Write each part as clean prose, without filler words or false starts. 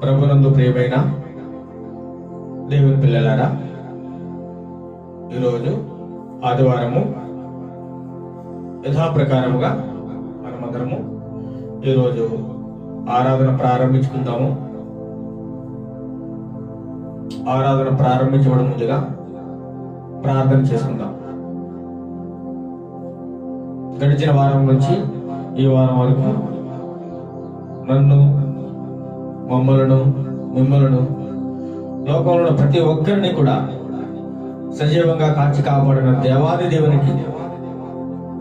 ప్రభునందు ప్రియమైన దేవుని పిల్లలారా, ఈరోజు ఆదివారము యథాప్రకారముగా మనమందరము ఈరోజు ఆరాధన ప్రారంభించుకుందాము. ఆరాధన ప్రారంభించబడి ముందుగా ప్రార్థన చేసుకుందాం. గడిచిన వారం నుంచి ఈ వారం వరకు నన్ను, మిమ్మలను లోకంలో ప్రతి ఒక్కరిని కూడా సజీవంగా కాచి కాపాడిన దేవాది దేవునికి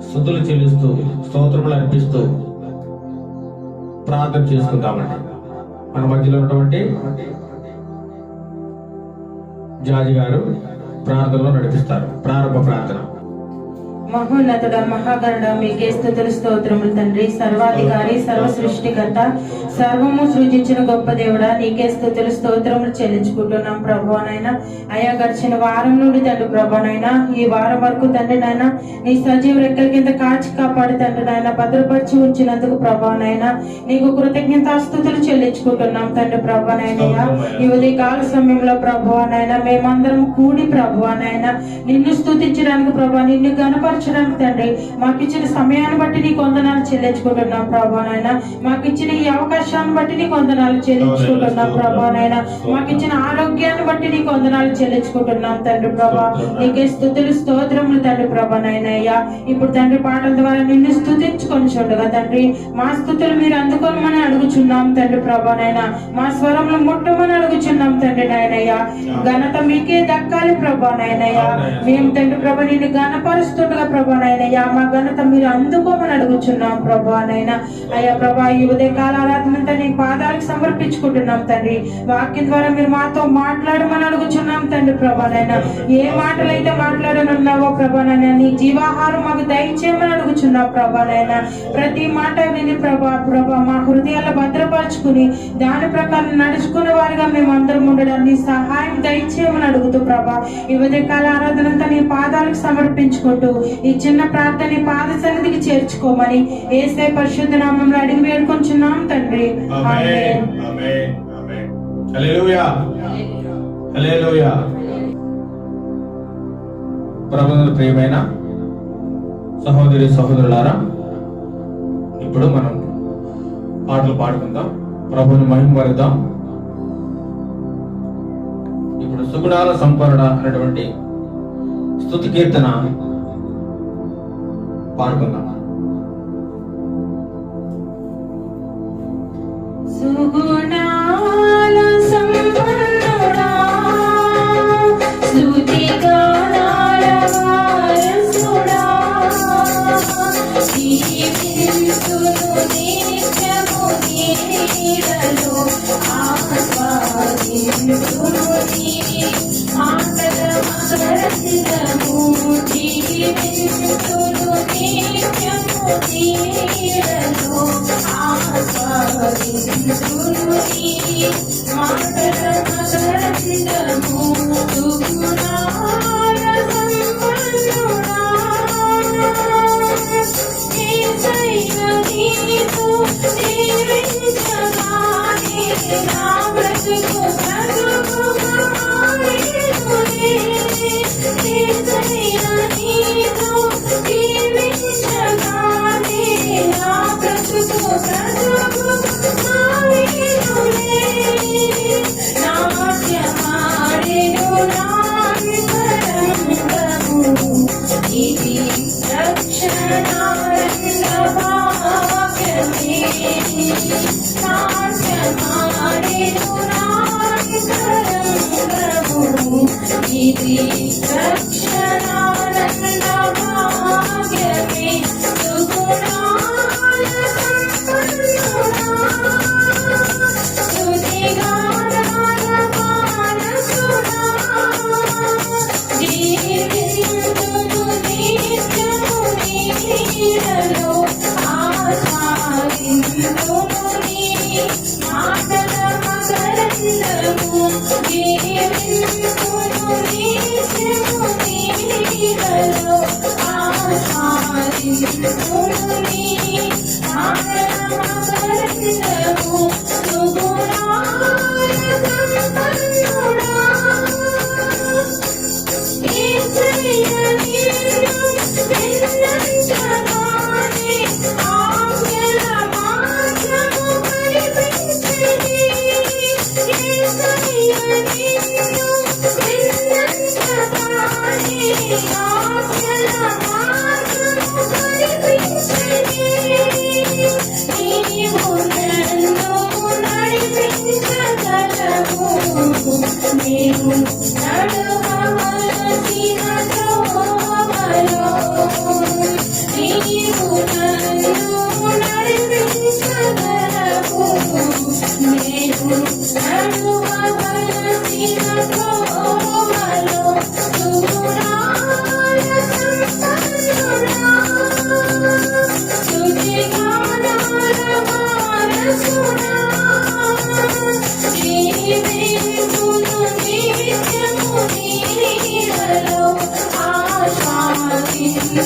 స్తుతులు చెల్లిస్తూ స్తోత్రములు అర్పిస్తూ ప్రార్థన చేసుకుందామండి. మన మధ్యలో ఉన్నటువంటి జాజి గారు ప్రార్థనలో నడిపిస్తారు. ప్రారంభ ప్రార్థన. మహోన్నతుడ, మహాగణుడ, మీకే స్తుతులు స్తోత్రములు తండ్రి. సర్వాధికారి, సర్వ సృష్టికర్త, సర్వము సృజించిన గొప్ప దేవుడా, నీకే స్తుతులు స్తోత్రములు చెల్లించుకుంటున్నాం ప్రభువానైనా. అయా గడిచిన వారం నుండి తండ్రి ప్రభువానైనా ఈ వారం వరకు తండ్రి నాయన నీ సజీవ రెక్కల కింద కాచి కాపాడి తండ్రి నాయన భద్రపరిచి ఉంచినందుకు ప్రభువానైనా నీకు కృతజ్ఞతాస్తుతులు చెల్లించుకుంటున్నాం తండ్రి ప్రభువానైనా. ఈ ఉదయకాల సమయంలో ప్రభువానైనా మేమందరం కూడి ప్రభువానైనా నిన్ను స్తుతించడానికి ప్రభా, నిన్ను గణపరచడానికి తండ్రి మాకు ఇచ్చిన సమయాన్ని బట్టి నీకు వందనాలు చెల్లించుకుంటున్నాం ప్రభువానైనా. మాకు ఇచ్చిన ఈ అవకాశాన్ని బట్టి నీకు వందనాలు చెల్లించుకుంటున్నాం ప్రభువానైనా. మాకు ఇచ్చిన ఆరోగ్యాన్ని బట్టి నీకు వందనాలు చెల్లించుకుంటున్నాం తండ్రి ప్రభా. నీకే స్తుతులు స్తోత్రములు తండ్రి ప్రభానైనా. ఇప్పుడు తండ్రి పాటల ద్వారా నిన్ను స్తుతించుకొని చూడగా తండ్రి మా స్తుతులు మీరు అందుకోమని అడుగుచున్నాం తండ్రి ప్రభానైనా. మా స్వరంలో ముట్టమని అడుగుచున్నాం తండ్రి నాయనయ్యా. ఘనత మీకే దక్కాలి ప్రభానైనయ్యా. మేము తండ్రి ప్రభా నిన్ను ఘనపరుస్తుండగా ప్రభానైనయ్యా మా ఘనత మీరు అందుకోమని అడుగుచున్నాం ప్రభానైనా. అయ్యా ప్రభా, ఈ ఉదయకాల ఆరాధనంతా నీ పాదాలకు సమర్పించుకుంటున్నాం తండ్రి. వాక్యం ద్వారా మీరు మాతో మాట్లాడమని అడుగుచున్నాం తండ్రి ప్రభానైనా. ఏ మాటలైతే మాట్లాడనున్నావో ప్రభానైనా నీ జీవాహారం మాకు దయచేయమని అడుగుచున్నాం ప్రభానైనా. ప్రతి మాట విని ప్రభా మా హృదయాల్లో భద్రపరుచుకుని దాని ప్రకారం నడుచుకునే వారిగా మేము అందరం ఉండడానికి సహాయం దయచేయమని అడుగుతూ ప్రభా ఈ ఉదయకాల ఆరాధనంతా నీ పాదాలకు సమర్పించుకుంటూ ఈ చిన్న ప్రార్థన పాద సన్నిధికి చేర్చుకోమని యేసయ్య పరిశుద్ధ నామములో అడిగి వేడుకొంచున్నాం తండ్రి. ఆమేన్. హల్లెలూయా, హల్లెలూయా. ప్రభువునందు ప్రియమైన సహోదరి సహోదరులారా, ఇప్పుడు మనం పాటలు పాడుకుందాం, ప్రభువుని మహిమపరుద్దాం. ఇప్పుడు సుగుణాల సంపరణ అనేటువంటి స్తుతి కీర్తన పాడుకుందాం. సుగుణాల సంపన్నుడా, స్తుతిగానాల వారసుడా, జీవించును నిత్యము నీ నీడలో, ఆస్వాదించును నీ మాటల మకరందము, జీవించును నిత్యము నీ నీడలో, ఆస్వాదించును నీ మాటల మకరందము. సుగుణాల సంపన్నుడా, యేసయ్య నీతో జీవించగానే నా బ్రతుకు బ్రతుకుగా మారేనులే. యేసయ్య నీతో జీవించగానే నా బ్రతుకు బ్రతుకుగా మారేనులే. నాట్యమాడెను నా అంతరంగము, ఇది రక్షణానంద భాగ్యమే. నాట్యమాడెను నా అంతరంగము, ఇది రక్షణానంద భాగ్యమే. సుగుణాల సంపన్నుడా, స్తుతిగానాల వారసుడా, జీవించును నిత్యము నీ నీడలో, ఆస్వాదించును నీ మాటల మకరందము, జీవించును నిత్యము నీ నీడలో, ఆస్వాదించును నీ మాటల మకరందము. సుగుణాల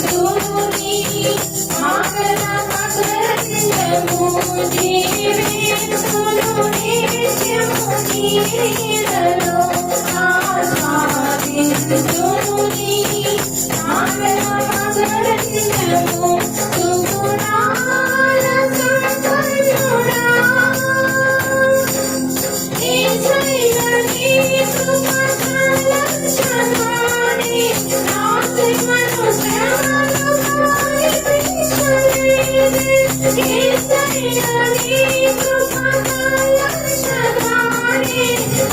స్తుతుని ఆకల మకరందము జీవిస్తును నిత్యము నీలలో ఆస్వాదిస్తుని ఆకల మకరందము సుగుణాల సంపన్నుడా యేసయ్య నీ కృపల చలాని నాసిమను శ్రమలు కనిపించలేదే యేసయ్య నీ కృపల చలాని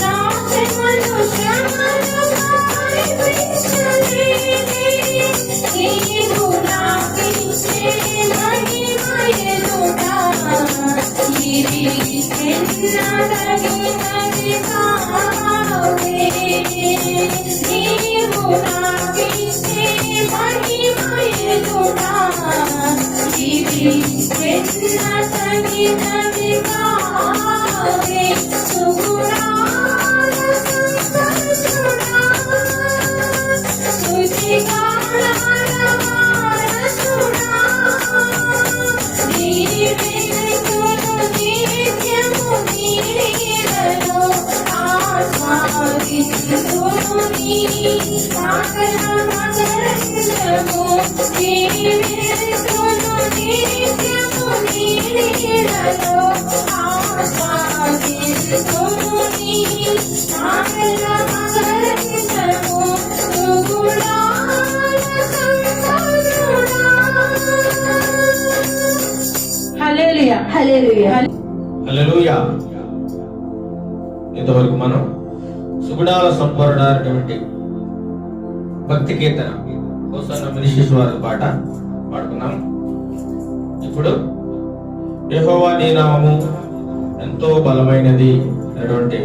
నాసిమను శ్రమలు కనిపించలేదే నీవు నాకిచ్చే మహిమయెదుట ఇది ఎన్నడగినది కావే నీవు నాకిచ్చే మహిమయెదుట ఇది ఎన్నడగినది కావే సుగుణాల సంపన్నుడా స్తుతిగానాల వారసుడా జీవిస్తును నిత్యము నీలలో ఆస్వాదిస్తును నీ ఆకల మకరందము జీవిస్తును నిత్యము నీలలో ఆస్వాదిస్తును నీ ఆకల మకరందము సుగుణాల సంపన్నుడా. హల్లెలూయా హల్లెలూయా హల్లెలూయా. ఇంతవరకు మనం సుగుణాల సంపూర్ణ అనేటువంటి భక్తి కీర్తన హోసన్న మినిస్ట్రీస్ వారి పాట పాడుకున్నాం. ఇప్పుడు యెహోవా నీ నామము ఎంతో బలమైనది అనేటువంటి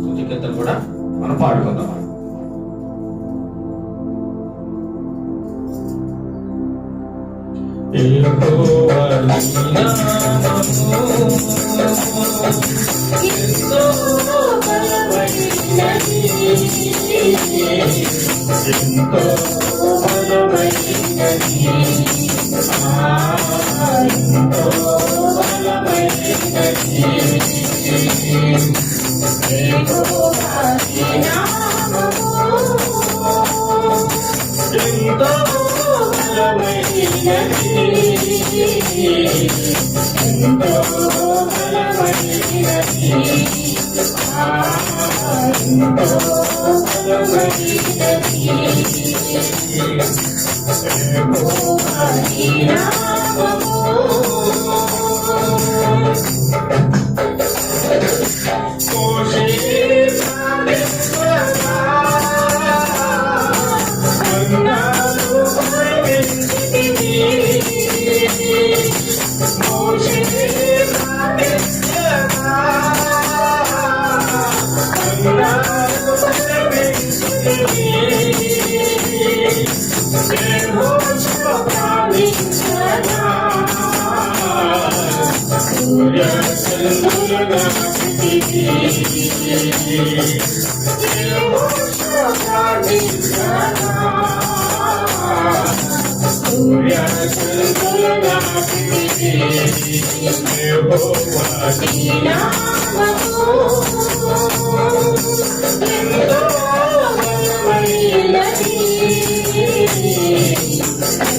స్తుతి కీర్తన కూడా మనం పాడుకుందాం. యెహోవా నీ నామము ఎంతో బలమైనది, ఎంతో బలమైనది, ఎంతో బలమైనది. యెహోవా నీ నామము ఎంతో బలమైనది,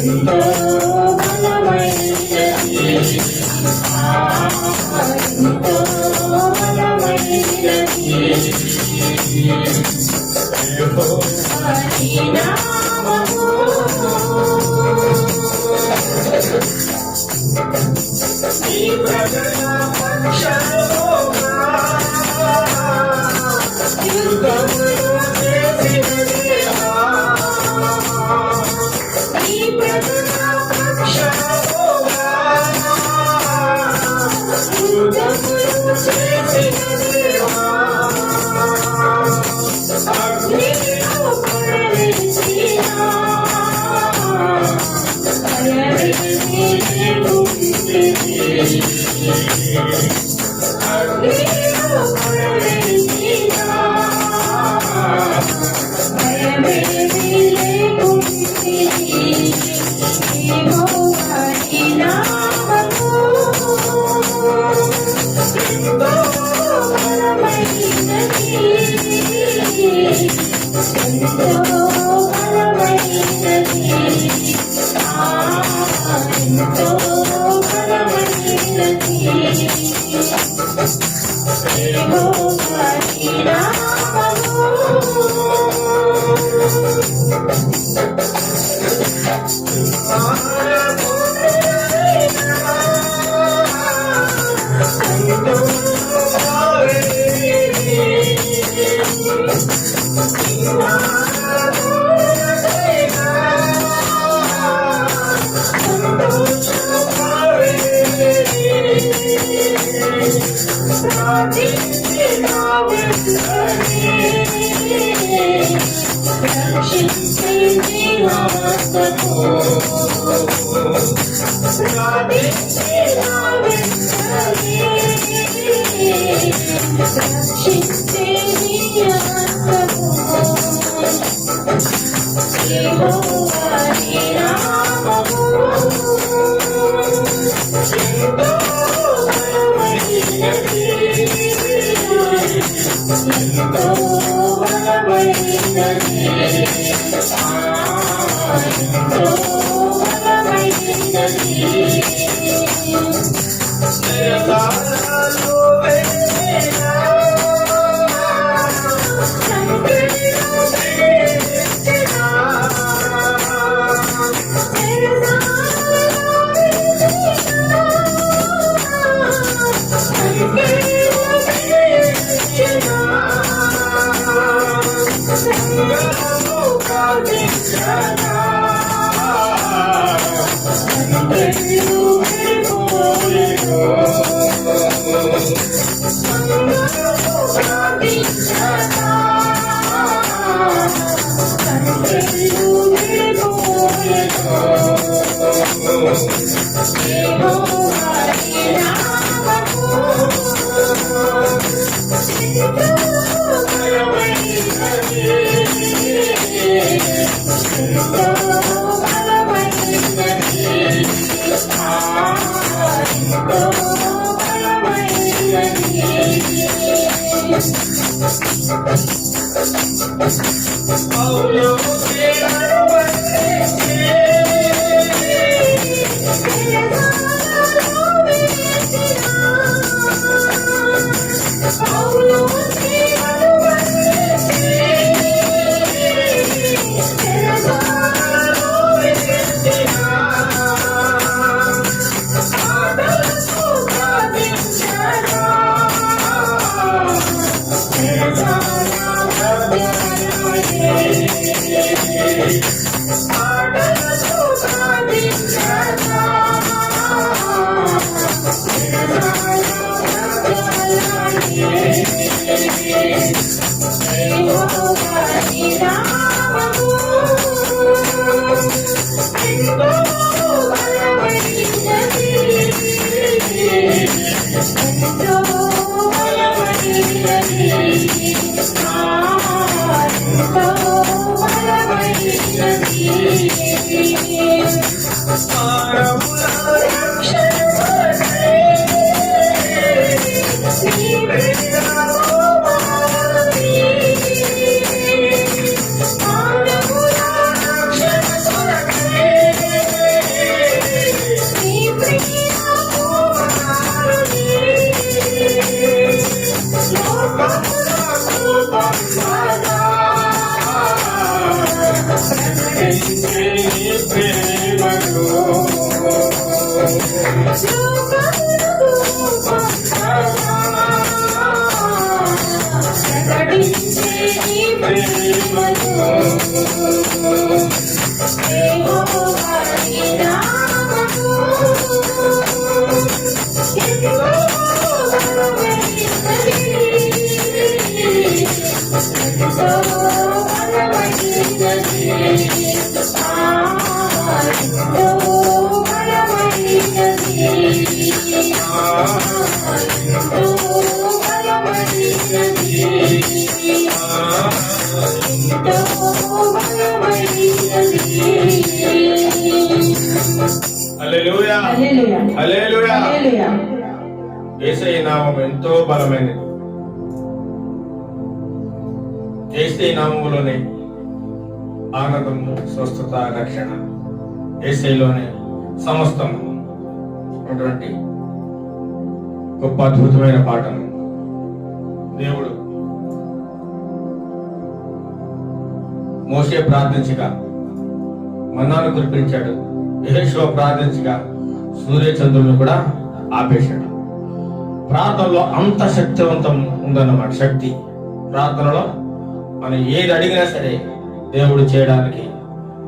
ఎంతో బలమైనది, ఎంతో బలమైనది. యెహోవా నీ నామము ఎంతో బలమైనది యెహోవా నీ నామము హల్లెలూయా హల్లెలూయా హల్లెలూయా హల్లెలూయా. యేసయ్య నామం ఎంతో బలమైనది. యేసయ్య నామములోనే ఆనందము, స్వస్థత, రక్షణ. యేసయ్యలోనే సమస్తం అటువంటి గొప్ప అద్భుతమైన పాటను దేవుడు మోషే ప్రార్థించగా మన్నాను కురిపించాడు. యెహోషువ ప్రార్థించగా సూర్యచంద్రులను కూడా ఆపేశాడు. ప్రార్థనలో అంత శక్తివంతం ఉందన్నమాట. శక్తి ప్రార్థనలో మనం ఏది అడిగినా సరే దేవుడు చేయడానికి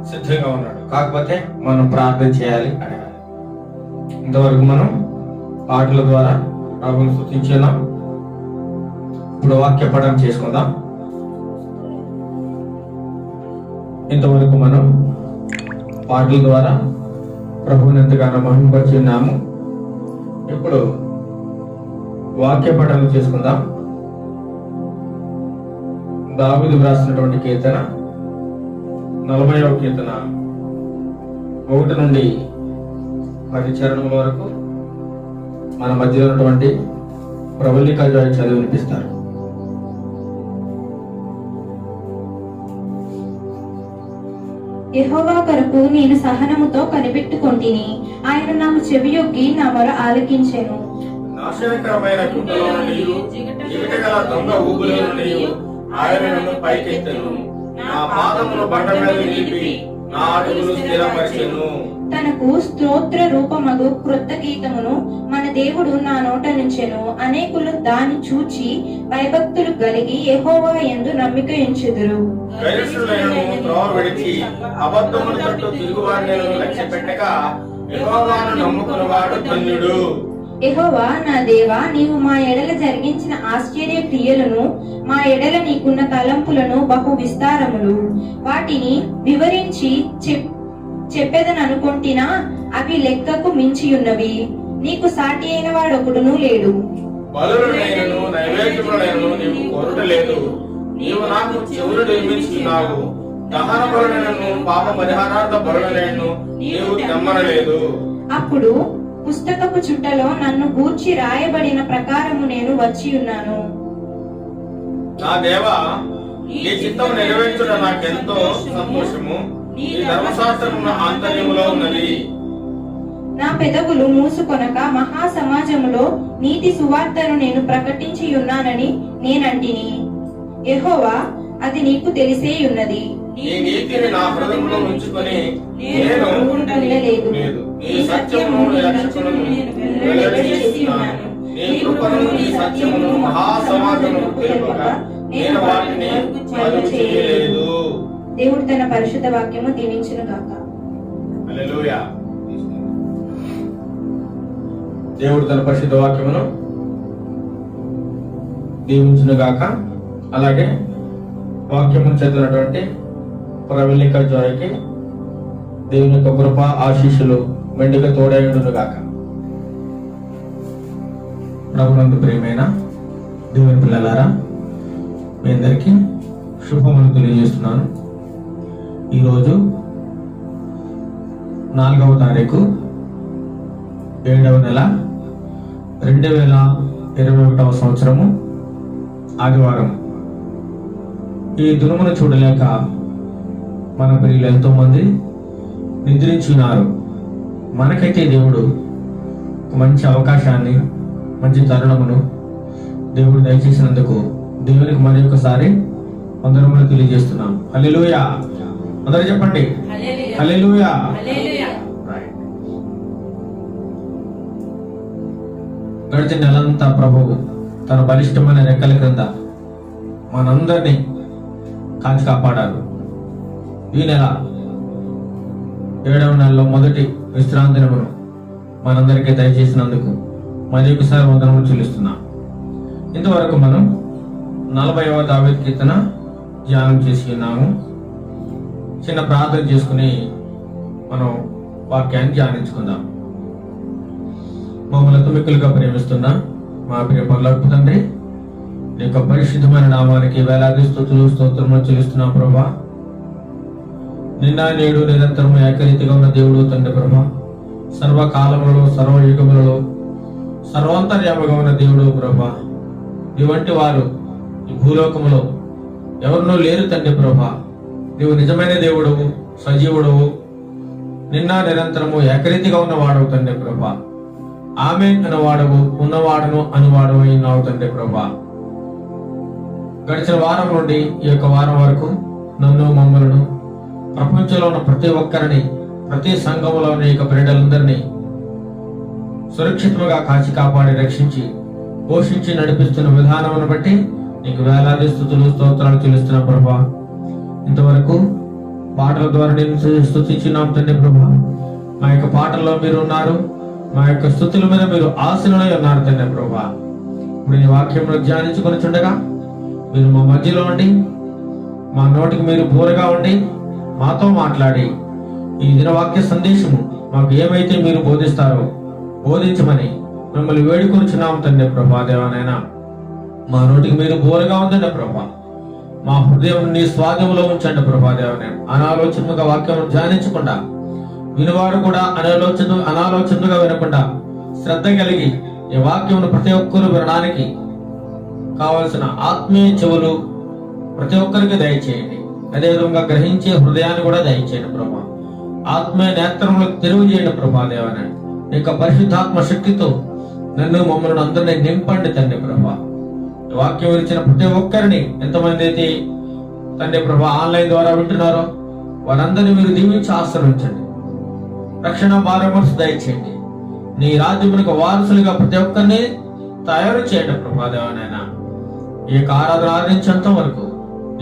సిద్ధంగా ఉన్నాడు. కాకపోతే మనం ప్రార్థన చేయాలి, అడగాలి. ఇంతవరకు మనం పాటల ద్వారా ప్రభువును స్తుతించున్నాం. ఇప్పుడు వాక్య పఠనం చేసుకుందాం. ఇంతవరకు మనం పాటల ద్వారా ప్రభువుని ఎంతగానో మహిమపరిచున్నాము. ఇప్పుడు వాక్య పఠనం చేసుకుందాం. దావీదు వ్రాసినటువంటి కీర్తన 40వ కీర్తన 1 నుండి 10 చరణముల వరకు మన మధ్యలో ఉన్నటువంటి ప్రవళిక జాయ్ చదివి వినిపిస్తారు. యెహోవా కొరకు నేను సహనముతో కనిపెట్టుకొంటిని. ఆయన నాకు చెవియొగ్గి నా మొర ఆలకించెను. నాశనకరమైన గుంటలో నుండి జిగటగల దొంగ ఊబులో నుండి ఆయన నన్ను పైకెత్తెను. నా పాదములు బండ మీద నిలిపి నా అడుగులు స్థిరపరిచెను. తనకు స్తోత్ర రూపమగు క్రొత్త గీతమును మన దేవుడు నా నోట నుంచెను. అనేకులు దాన్ని చూచి భయభక్తులు కలిగి యెహోవా యందు నమ్మిక ఉంచెదరు. గైరుషులైనను త్రోవ విడిచి అబద్ధముల తట్టు తిరుగువాడిని లక్ష్య పెట్టక యెహోవాను నమ్ముకున్నవాడు ధన్యుడు. యెహోవా నా దేవా, నీవు మా ఎడల జరిగించిన ఆశ్చర్య క్రియలను, మా ఎడల నీకున్న తలంపులను బహు విస్తారములు. వాటిని వివరించి చెప్పేదననుకొంటినా అవి లెక్కకు మించియున్నవి. నీకు సాటి అయిన వాడొకడునూ లేడు. బలులనైనను నైవేద్యములనైనను నీవు కోరుటలేదు. నీవు నాకు చెవులు నిర్మించున్నావు. దహన బలులనైనను పాప పరిహారార్థ బలులనైనను నీవు తెమ్మనలేదు. అప్పుడు పుస్తకపు చుట్టలో నన్ను గూర్చి రాయబడిన ప్రకారము నేను వచ్చి ఉన్నాను. నా దేవా, నీ చిత్తం నెరవేర్చుట నాకెంతో సంతోషము. నీ ధర్మశాస్త్రము నా ఆంతర్యములో ఉన్నది. నా పెదవులు మూసుకొనక మహా సమాజములో నీతి సువార్తను నేను ప్రకటించి ఉన్నానని నేనంటిని. యెహోవా, అది నీకు తెలిసే ఉన్నది. నీ నీతిని నా హృదయంలో ఉంచుకొని నేను ఉండలేదు. నీ సత్యమును నీ రక్షణను వెల్లడిస్తున్నాను. నీ కృపను నీ సత్యమును మహాసమాజమును తెలుపక నేను వాటిని అదుపు చేయలేదు. దేవుడు తన పరిశుద్ధ వాక్యము దీవించును గాక. హల్లెలూయా. దేవుడు తన పరిశుద్ధ వాక్యమును దీవించును గాక. అలాగే వాక్యమును చదివినటువంటి ప్రవళిక జాయ్కి దేవుని యొక్క కృప ఆశీస్సులు మెండుగా తోడైండును గాక. ప్రభునందు ప్రియమైన దేవుని పిల్లలారా, మీ అందరికీ శుభములు తెలియజేస్తున్నాను. ఈరోజు 4వ తారీఖు 7వ నెల 2021వ సంవత్సరము ఆదివారం. ఈ దినమును చూడలేక మన ప్రియులు ఎంతో మంది నిద్రించున్నారు. మనకైతే దేవుడు మంచి అవకాశాన్ని, మంచి తరుణమును దేవుడు దయచేసినందుకు దేవునికి మరి ఒకసారి వందనములు తెలియజేస్తున్నాం. హల్లెలూయా. అందరూ చెప్పండి హల్లెలూయా. గడిచిన నెలంతా ప్రభువు తన బలిష్టమైన రెక్కల క్రింద మనందరినీ కాచి కాపాడారు. ఈ నెల 7వ నెలలో మొదటి విశ్రాంతి దినమును మనందరికీ దయచేసినందుకు మరి ఒకసారి వందనములు చెల్లిస్తున్నాం. ఇంతవరకు మనం 40వ దావీదు కీర్తన ధ్యానం చేసి ఉన్నాము. చిన్న ప్రార్థన చేసుకుని మనం వాక్యాన్ని ధ్యానించుకుందాం. మమ్మల్ని తుమిక్కులుగా ప్రేమిస్తున్న మా ప్రియ పరలోకపు తండ్రి, నీ యొక్క పరిశుద్ధమైన నామానికి వేలాది స్తుతులు స్తోత్రములు చెల్లిస్తున్నాం ప్రభా. నిన్న నేడు నిరంతరము ఏకరీతిగా ఉన్న దేవుడు తండ్రి ప్రభా. సర్వకాలములలో సర్వయుగములలో సర్వాంతర్యాముగా ఉన్న దేవుడు ప్రభా. నీ వంటి వారు ఈ భూలోకములో ఎవరినో లేరు తండ్రి ప్రభా. నీవు నిజమైన దేవుడవు, సజీవుడవు, నిన్న నిరంతరము ఏకరీతిగా ఉన్నవాడవు తండ్రి ప్రభా. ఆమె అనువాడవు, ఉన్నవాడును అనువాడవు అయినావు తండ్రి ప్రభా. గడిచిన వారం నుండి ఈ యొక్క వారం వరకు నన్ను, మమ్మలను, ప్రపంచంలో ఉన్న ప్రతి ఒక్కరిని, ప్రతి సంఘంలో ఉన్న ఈ యొక్క బిడ్డలందరినీ సురక్షితంగా కాచి కాపాడి రక్షించి పోషించి నడిపిస్తున్న విధానమును బట్టి నీకు వేలాది స్తుతులు స్తోత్రాలు చెల్లిస్తున్న ప్రభా. ఇంతవరకు పాటల ద్వారా నేను స్తుతించున్నాం తండ్రి ప్రభా. మా యొక్క పాటల్లో మీరు ఉన్నారు, మా యొక్క స్తుతుల మీద మీరు ఆశీనులై ఉన్నారు తండ్రి ప్రభా. ఇప్పుడు నీ వాక్యంలో ధ్యానించుకొని చుండగా మీరు మా మధ్యలో ఉండి, మా నోటికి మీరు బోరగా ఉండి మాతో మాట్లాడి ఈ దినవాక్య సందేశము మాకు ఏమైతే మీరు బోధిస్తారో బోధించమని మిమ్మల్ని వేడుకొనిచున్నాం తండ్రి ప్రభా. దేవనైనా మా నోటికి మీరు బోరగా ఉందండి ప్రభా. మా హృదయం నీ స్వాధీనంలో ఉంచండి ప్రభా. దేవనైనా అనాలోచనగా వాక్యం ధ్యానించకుండా వినివారు కూడా అనాలోచనగా వినకుండా శ్రద్ధ కలిగి ఈ వాక్యమును ప్రతి ఒక్కరు వినడానికి కావలసిన ఆత్మీయ చెవులు ప్రతి ఒక్కరికి దయచేయండి. అదేవిధంగా గ్రహించే హృదయాన్ని కూడా దయచేయండి ప్రభా. ఆత్మీయ నేత్రములకు తెరువు చేయండి ప్రభా. దేవనైనా నీ యొక్క పరిశుద్ధాత్మ శక్తితో నన్ను, మమ్మల్ని అందరినీ నింపండి తండ్రి ప్రభా. వాక్యం ఇచ్చిన ప్రతి ఒక్కరిని, ఎంతమంది అయితే తండ్రి ప్రభా ఆన్లైన్ ద్వారా వింటున్నారో వారందరినీ మీరు దీవించి ఆశ్రయించండి. రక్షణ భారమర్స్ దయచేయండి. నీ రాజ్యములకు వారసులుగా ప్రతి ఒక్కరిని తయారు చేయండి ప్రభా. దేవనైనా ఈ యొక్క ఆరాధన ఆదరించేంత వరకు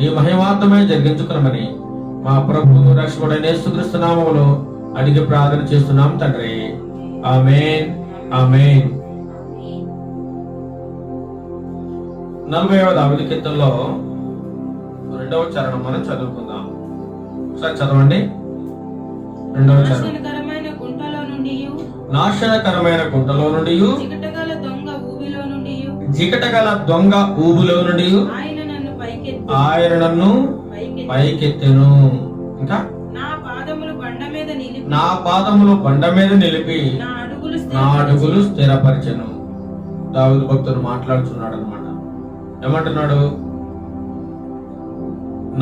ఈ మహిమార్థమే జరిగించుకున్నామని మా ప్రభువు రక్షకుడైన యేసుక్రీస్తు నామములో అడిగి ప్రార్థన చేస్తున్నాం తండ్రి. ఆమేన్, ఆమేన్. 40వ దావీదు కీర్తనలో 2వ చరణం మనం చదువుకుందాం. ఒకసారి చదవండి. 2వ చరణం. నాశనకరమైన గుంటలో నుండియు, నాశనకరమైన గుంటలో నుండి, చికటగల దొంగ ఊబిలో నుండియు, జికటగల దొంగ ఊబులో నుండి ఆయన నన్ను పైకెత్తెను. ఇంకా నా పాదములు బండ మీద నిలిపి నా అడుగులు స్థిరపరిచెను. దావీదు భక్తుడు మాట్లాడుతున్నాడు అన్నమాట. ఏమంటున్నాడు?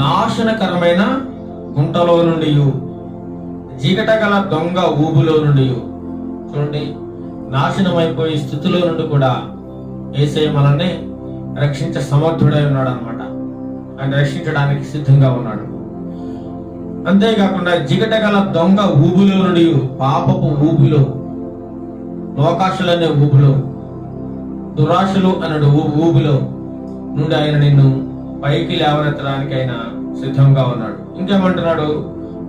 నాశనకరమైన గుంటలో నుండి, జిగటగల దొంగ ఊబులో నుండి. చూడండి, నాశనం అయిపోయే స్థితిలో నుండి కూడా యేసయ్య మనల్ని రక్షించే సమర్థుడై ఉన్నాడు అనమాట. ఆయన రక్షించడానికి సిద్ధంగా ఉన్నాడు. అంతేకాకుండా జిగటగల దొంగ ఊబులో నుండి, పాపపు ఊబిలో, లోకాశలనే ఊబులో, దురాశలు అన్నాడు ఊబిలో నుండి ఆయన నిన్ను పైకి లేవనెత్తడానికి ఆయన సిద్ధంగా ఉన్నాడు. ఇంకేమంటున్నాడు?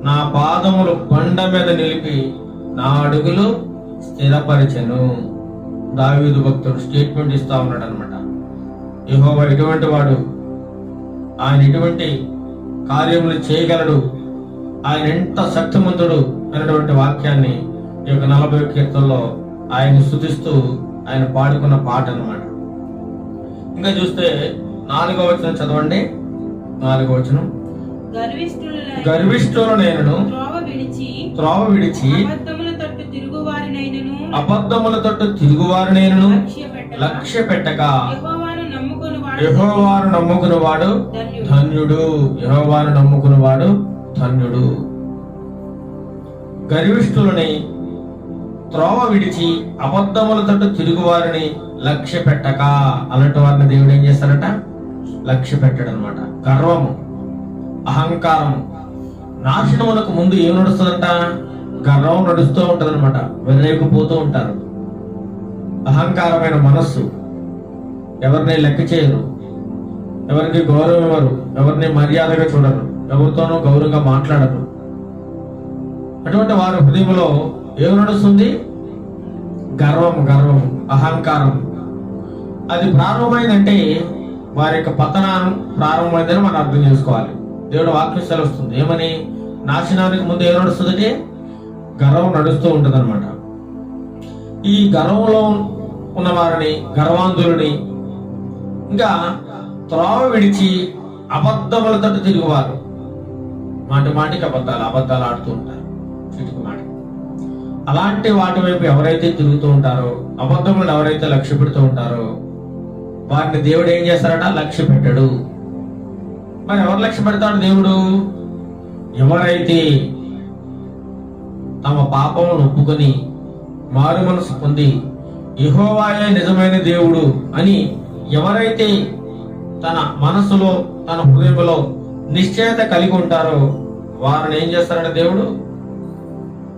నా పాదములు బండ మీద నిలిపి నా అడుగులు స్థిరపరిచెను. దావీదు భక్తుడు స్టేట్మెంట్ ఇస్తా ఉన్నాడు అనమాట. యెహోవా ఎటువంటి వాడు, ఆయన ఎటువంటి కార్యములు చేయగలడు, ఆయన ఎంత శక్తిమంతుడు అనేటువంటి వాక్యాన్ని ఈ యొక్క 40వ కీర్తనలో ఆయన స్తుతిస్తూ ఆయన పాడుకున్న పాట అన్నమాట. ఇంకా చూస్తే 4వ వచనం చదవండి. 4వ వచనం. గర్విష్ఠుల నేనను త్రోవ విడిచి అబద్ధముల తట్టు తిరుగువారినైనను లక్ష్య పెట్టక యెహోవాను నమ్ముకునివాడు ధన్యుడు. యెహోవాను నమ్ముకునివాడు ధన్యుడు. గర్విష్ఠులని త్రోవ విడిచి అబద్ధముల తట్టు తిరుగువారిని లక్ష్య పెట్టక, అలాంటి వారిని దేవుడు ఏం చేస్తారట? లక్ష్య పెట్టాడు అనమాట. గర్వము, అహంకారము, నాశనములకు ముందు ఏం నడుస్తుందంట? గర్వం నడుస్తూ ఉంటది అనమాట. వెర్రేగిపోతూ ఉంటారు. అహంకారమైన మనస్సు, ఎవరిని లెక్క చేయరు, ఎవరికి గౌరవం ఇవ్వరు, ఎవరిని మర్యాదగా చూడరు, ఎవరితోనూ గౌరవంగా మాట్లాడరు. అటువంటి వారి హృదయంలో ఏం నడుస్తుంది? గర్వం, అహంకారం. అది ప్రారంభమైందంటే వారి యొక్క పతనాన్ని ప్రారంభమైందని మనం అర్థం చేసుకోవాలి. దేవుడు వాక్యం సెలవుస్తుంది. ఏమని? నాశనానికి ముందు ఏం నడుస్తుందంటే గర్వం నడుస్తూ ఉంటది అనమాట. ఈ గర్వంలో ఉన్న వారిని, గర్వాంధులని, ఇంకా త్రోవ విడిచి అబద్ధముల తట్టు తిరుగువారు, మాటికి అబద్ధాలు ఆడుతూ ఉంటారు, చిటికి మాట. అలాంటి వాటి వైపు ఎవరైతే తిరుగుతూ ఉంటారో, అబద్ధములను ఎవరైతే లక్ష్య పెడుతూ ఉంటారో వారిని దేవుడు ఏం చేస్తారట? లక్ష్య పెట్టాడు. మరి ఎవరు లక్ష్య పెడతాడు దేవుడు? ఎవరైతే తమ పాపములను ఒప్పుకొని మారు మనసు పొంది యెహోవాయే నిజమైన దేవుడు అని ఎవరైతే తన మనసులో తన హృదయంలో నిశ్చయత కలిగి ఉంటారో వారిని ఏం చేస్తారంటే దేవుడు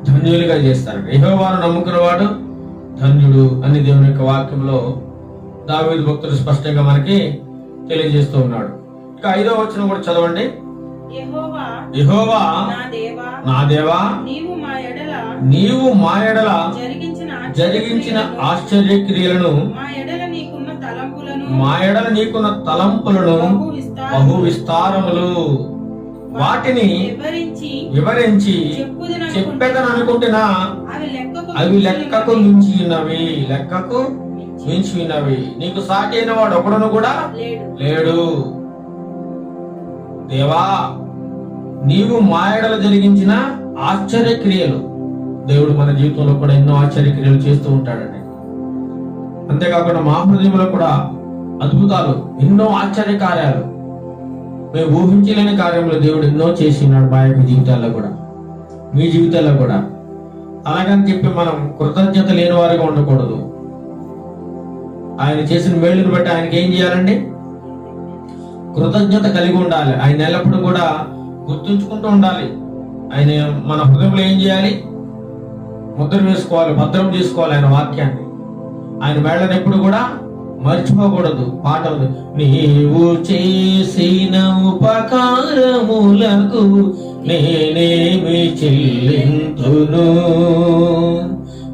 ధన్యులుగా చేస్తాడు. యెహోవాను నమ్ముకున్నవాడు ధన్యుడు అని దేవుని యొక్క వాక్యంలో దావీదు భక్తుడు స్పష్టంగా మనకి తెలియజేస్తూ ఉన్నాడు. ఇక 5వ వచనం కూడా చదవండి. యెహోవా నా దేవా నీవు మా ఎడల జరిగించిన ఆశ్చర్య క్రియలను మా ఎడల నీకున్న తలంపులను బహు విస్తారములు వాటిని వివరించి చెప్పేదని అనుకుంటున్నా అవి లెక్కకు మించి ఉన్నవి. నీకు సాటి అయిన వాడు ఒకడును కూడా లేడు. దేవా నీవు మా ఎడల జరిగించిన ఆశ్చర్య క్రియలు, దేవుడు మన జీవితంలో కూడా ఎన్నో ఆశ్చర్య క్రియలు చేస్తూ ఉంటాడండి. అంతేకాకుండా మా హృదయంలో కూడా అద్భుతాలు, ఎన్నో ఆశ్చర్య కార్యాలు, మేము ఊహించలేని కార్యములు దేవుడు ఎన్నో చేసి ఉన్నాడు మా యొక్క జీవితాల్లో కూడా, మీ జీవితాల్లో కూడా. అలాగని చెప్పి మనం కృతజ్ఞత లేని వారిగా ఉండకూడదు. ఆయన చేసిన మేలుని బట్టి ఆయనకి ఏం చేయాలండి? కృతజ్ఞత కలిగి ఉండాలి. ఆయన ఎల్లప్పుడూ కూడా గుర్తుంచుకుంటూ ఉండాలి. ఆయన మన హృదయంలో ఏం చేయాలి? ముద్ర వేసుకోవాలి, భద్రం చేసుకోవాలి ఆయన వాక్యాన్ని. ఆయన మేళ్ళని ఎప్పుడు కూడా మర్చిపోకూడదు. పాట ఉంది, నీవు చేసిన ఉపకారములకు నేనేమి చెల్లింతును,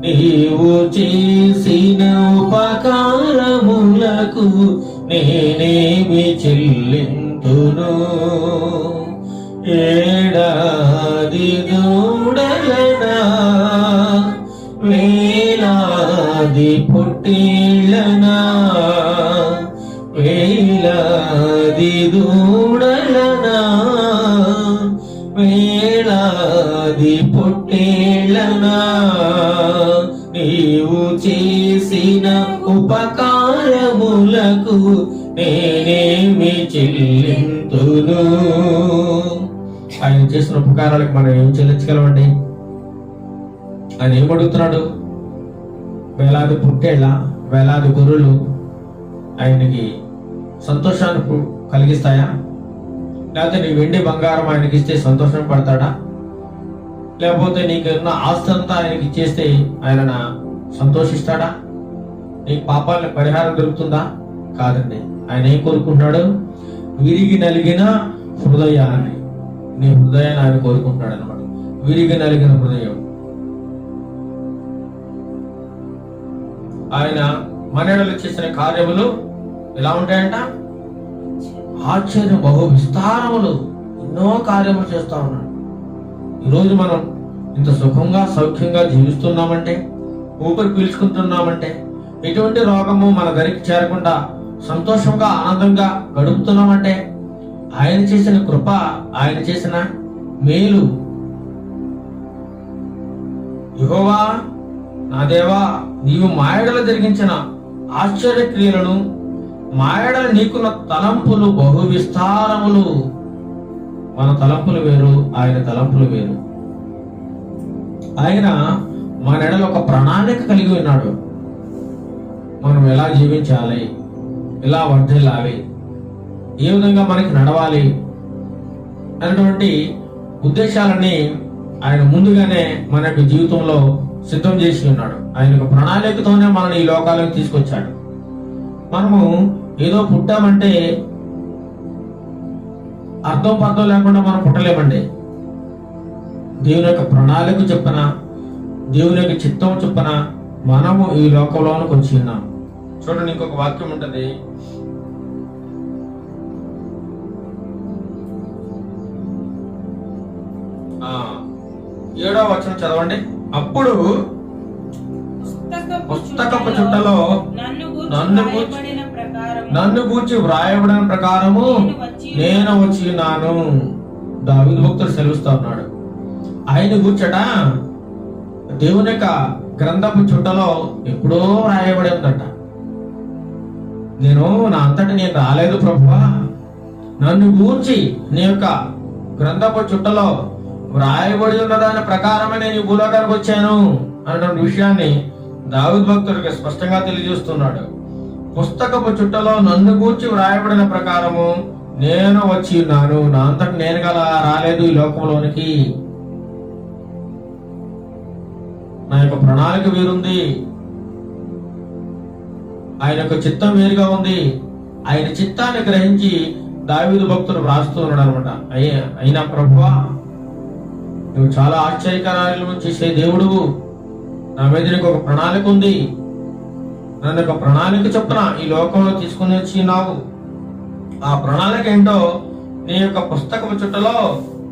నీవు చేసిన ఉపకారములకు నేనేమి చెల్లింతును, ఏడాది దూడలనా వేలాది పొట్టేళ్ళనా, వేలాది దూడలనా వేలాది పొట్టేళ్ళనా, నీవు చేసిన ఉపకారములకు నేనేమి చెల్లింతును. ఆయన చేసిన ఉపకారాలకు మనం ఏం చెల్లించగలమండి? ఆయన ఏమడుగుతున్నాడు? వేలాది పుట్టేళ్ళ, వేలాది గొర్రెలు ఆయనకి సంతోషాన్ని కలిగిస్తాయా? లేకపోతే నీ వెండి బంగారం ఆయనకి ఇస్తే సంతోషం పడతాడా? లేకపోతే నీకు ఉన్న ఆస్తి అంతా ఆయనకి ఇచ్చేస్తే ఆయన సంతోషిస్తాడా? నీకు పాపాలకు పరిహారం దొరుకుతుందా? కాదండి. ఆయన ఏం కోరుకుంటున్నాడు? విరిగి నలిగిన హృదయాన్ని, నీ హృదయాన్ని ఆయన కోరుకుంటున్నాడు అనమాట. విరిగి నలిగిన హృదయం. ఆయన మనలో చేసిన కార్యములు ఎలా ఉంటాయంట? ఆశ్చర్యం, బహు విస్తారములు, ఎన్నో కార్యములు చేస్తా ఉన్నాడు. ఈరోజు మనం ఇంత సుఖంగా సౌఖ్యంగా జీవిస్తున్నామంటే, ఊపిరి పీల్చుకుంటున్నామంటే, ఎటువంటి రోగము మన దరికి చేరకుండా సంతోషంగా ఆనందంగా గడుపుతున్నామంటే ఆయన చేసిన కృప, ఆయన చేసిన మేలు. యెహోవా నా దేవా నీవు మాయడలు జరిగించిన ఆశ్చర్య క్రియలను, మాయడలు నీకున్న తలంపులు బహు విస్తారములు. మన తలంపులు వేరు, ఆయన తలంపులు వేరు. ఆయన మన ఎడల ఒక ప్రణాళిక కలిగి ఉన్నాడు. మనం ఎలా జీవించాలి, ఎలా వర్ధిల్లాలి, ఏ విధంగా మనకి నడవాలి అనేటువంటి ఉద్దేశాలని ఆయన ముందుగానే మన యొక్క జీవితంలో సిద్ధం చేసి ఉన్నాడు. ఆయన యొక్క ప్రణాళికతోనే మనల్ని ఈ లోకాలకు తీసుకొచ్చాడు. మనము ఏదో పుట్టామంటే అర్థం పర్థం లేకుండా మనం పుట్టలేమండి. దేవుని యొక్క ప్రణాళిక చొప్పున, దేవుని యొక్క చిత్తం చొప్పున మనము ఈ లోకంలోనికి వచ్చి ఉన్నాం. చూడండి, ఇంకొక వాక్యం ఉంటది. ఏడవ వచనం చదవండి. అప్పుడు పుస్తకపు చుట్టలో నన్ను గూర్చి వ్రాయబడిన ప్రకారము నేను వచ్చి ఉన్నాను. దావీదు భక్తుడు సెలవుస్తా ఉన్నాడు. ఆయన కూర్చట దేవుని యొక్క గ్రంథపు చుట్టలో ఎప్పుడో రాయబడి ఉందట. నేను నా అంతటి నేను రాలేదు ప్రభువా, నన్ను గూర్చి నీ యొక్క గ్రంథపు చుట్టలో వ్రాయబడి ఉన్న దాని ప్రకారమే నేను ఈ భూలోకానికి వచ్చాను అన్నటువంటి విషయాన్ని దావీదు భక్తుడికి స్పష్టంగా తెలియజేస్తున్నాడు. పుస్తకపు చుట్టలో నన్ను గూర్చి వ్రాయబడిన ప్రకారము నేను వచ్చి ఉన్నాను. నా అంతట నేను గల రాలేదు ఈ లోకంలోనికి. నా యొక్క ప్రణాళిక వేరుంది, ఆయన యొక్క చిత్తం వేరుగా ఉంది. ఆయన చిత్తాన్ని గ్రహించి దావీదు భక్తుడు వ్రాస్తూ ఉన్నాడు అనమాట. అయినా ప్రభువా, నువ్వు చాలా ఆశ్చర్యకరాలు చేసే దేవుడు, నా మీద నీకు ఒక ప్రణాళిక ఉంది. నన్ను ఒక ప్రణాళిక చొప్పున ఈ లోకంలో తీసుకుని వచ్చినావు. ఆ ప్రణాళిక ఏంటో నీ యొక్క పుస్తకపు చుట్టలో